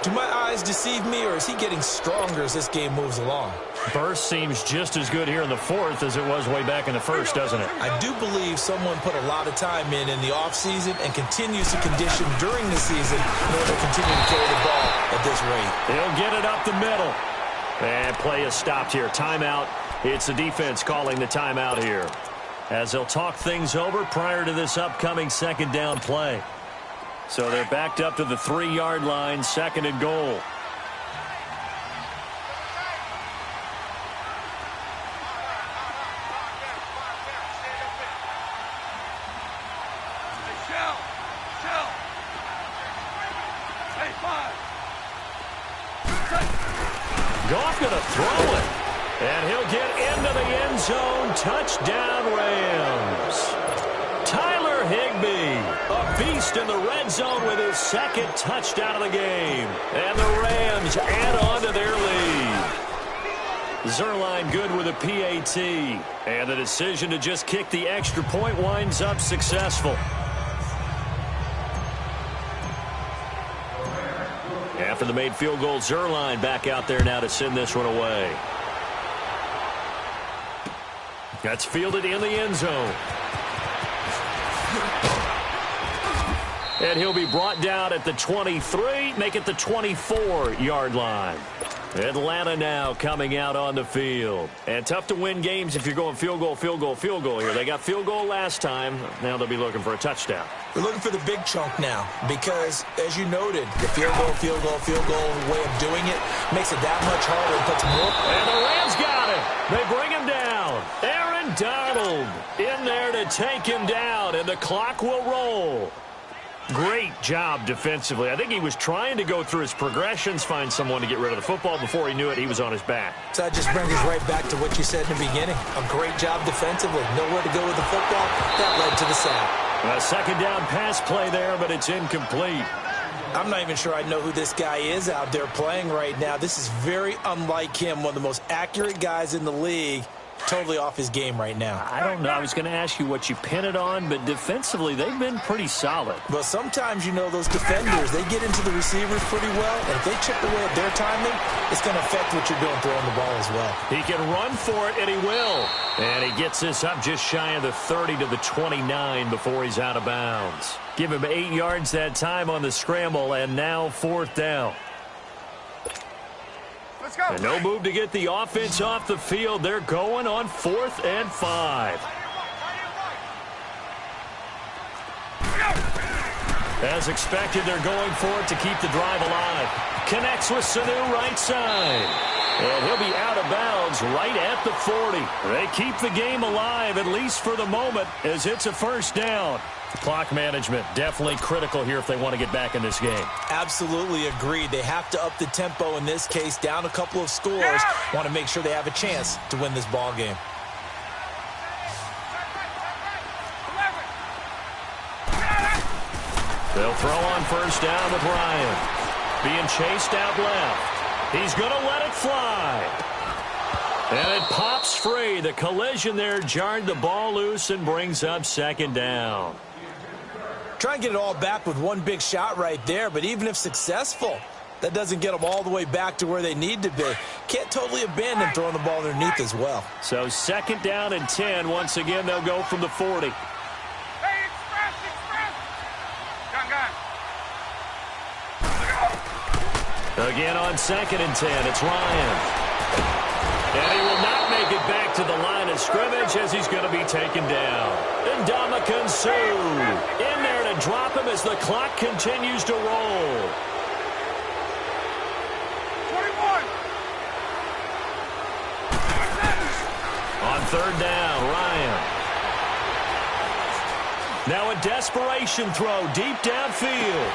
Do my eyes deceive me, or is he getting stronger as this game moves along? Burst seems just as good here in the 4th as it was way back in the 1st, doesn't it? I do believe someone put a lot of time in the offseason and continues to condition during the season in order to continue to carry the ball at this rate. He'll get it up the middle. And play is stopped here. Timeout. It's the defense calling the timeout here, as they'll talk things over prior to this upcoming 2nd down play. So they're backed up to the 3-yard line, 2nd and goal. Goff going to throw it. And he'll get into the end zone. Touchdown, Rams. Tyler Higbee, a beast in the red zone with his 2nd touchdown of the game. And the Rams add on to their lead. Zuerlein good with a PAT. And the decision to just kick the extra point winds up successful. After the made field goal, Zuerlein back out there now to send this one away. That's fielded in the end zone. And he'll be brought down at the 23, make it the 24-yard line. Atlanta now coming out on the field. And tough to win games if you're going field goal, field goal, field goal here. They got field goal last time. Now they'll be looking for a touchdown. We're looking for the big chunk now because, as you noted, the field goal, field goal, field goal way of doing it makes it that much harder and puts more. And the Rams got it. They bring him down. Aaron Donald in there to take him down, and the clock will roll. Great job defensively. I think he was trying to go through his progressions, find someone to get rid of the football. Before he knew it, he was on his back. So that just brings us right back to what you said in the beginning. A great job defensively. Nowhere to go with the football. That led to the sack. A 2nd down pass play there, but it's incomplete. I'm not even sure I know who this guy is out there playing right now. This is very unlike him, one of the most accurate guys in the league. Totally off his game right now. I don't know. I was going to ask you what you pin it on, but defensively, they've been pretty solid. Well, sometimes, you know, those defenders, they get into the receivers pretty well, and if they chip away at their timing, it's going to affect what you're doing throwing the ball as well. He can run for it, and he will. And he gets this up just shy of the 30 to the 29 before he's out of bounds. Give him 8 yards that time on the scramble, and now 4th down. And no move to get the offense off the field. They're going on 4th and 5. As expected, they're going for it to keep the drive alive. Connects with Sanu right side. And he'll be out of bounds right at the 40. They keep the game alive, at least for the moment, as it's a 1st down. Clock management definitely critical here if they want to get back in this game. Absolutely agreed. They have to up the tempo in this case, down a couple of scores. Want to make sure they have a chance to win this ball game. They'll throw on 1st down with Ryan. Being chased out left. He's going to let it fly. And it pops free. The collision there jarred the ball loose and brings up 2nd down. Try and get it all back with one big shot right there, but even if successful, that doesn't get them all the way back to where they need to be. Can't totally abandon throwing the ball underneath as well. So 2nd down and 10. Once again, they'll go from the 40. Hey, express! Gun. Again on 2nd and 10, it's Ryan. And he will not make it back to the line of scrimmage as he's going to be taken down. Ndamukong Suh in there to drop him as the clock continues to roll. 21. On 3rd down, Ryan. Now a desperation throw deep downfield.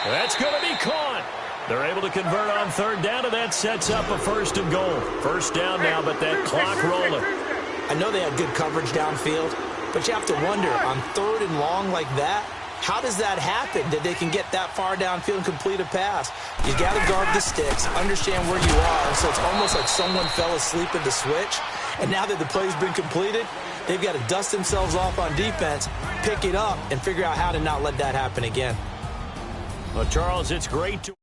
That's going to be caught. They're able to convert on 3rd down, and that sets up a 1st and goal. 1st down now, but that clock rolling. I know they had good coverage downfield, but you have to wonder, on 3rd and long like that, how does that happen that they can get that far downfield and complete a pass? You got to guard the sticks, understand where you are, so it's almost like someone fell asleep at the switch, and now that the play's been completed, they've got to dust themselves off on defense, pick it up, and figure out how to not let that happen again. Well, Charles, it's great to...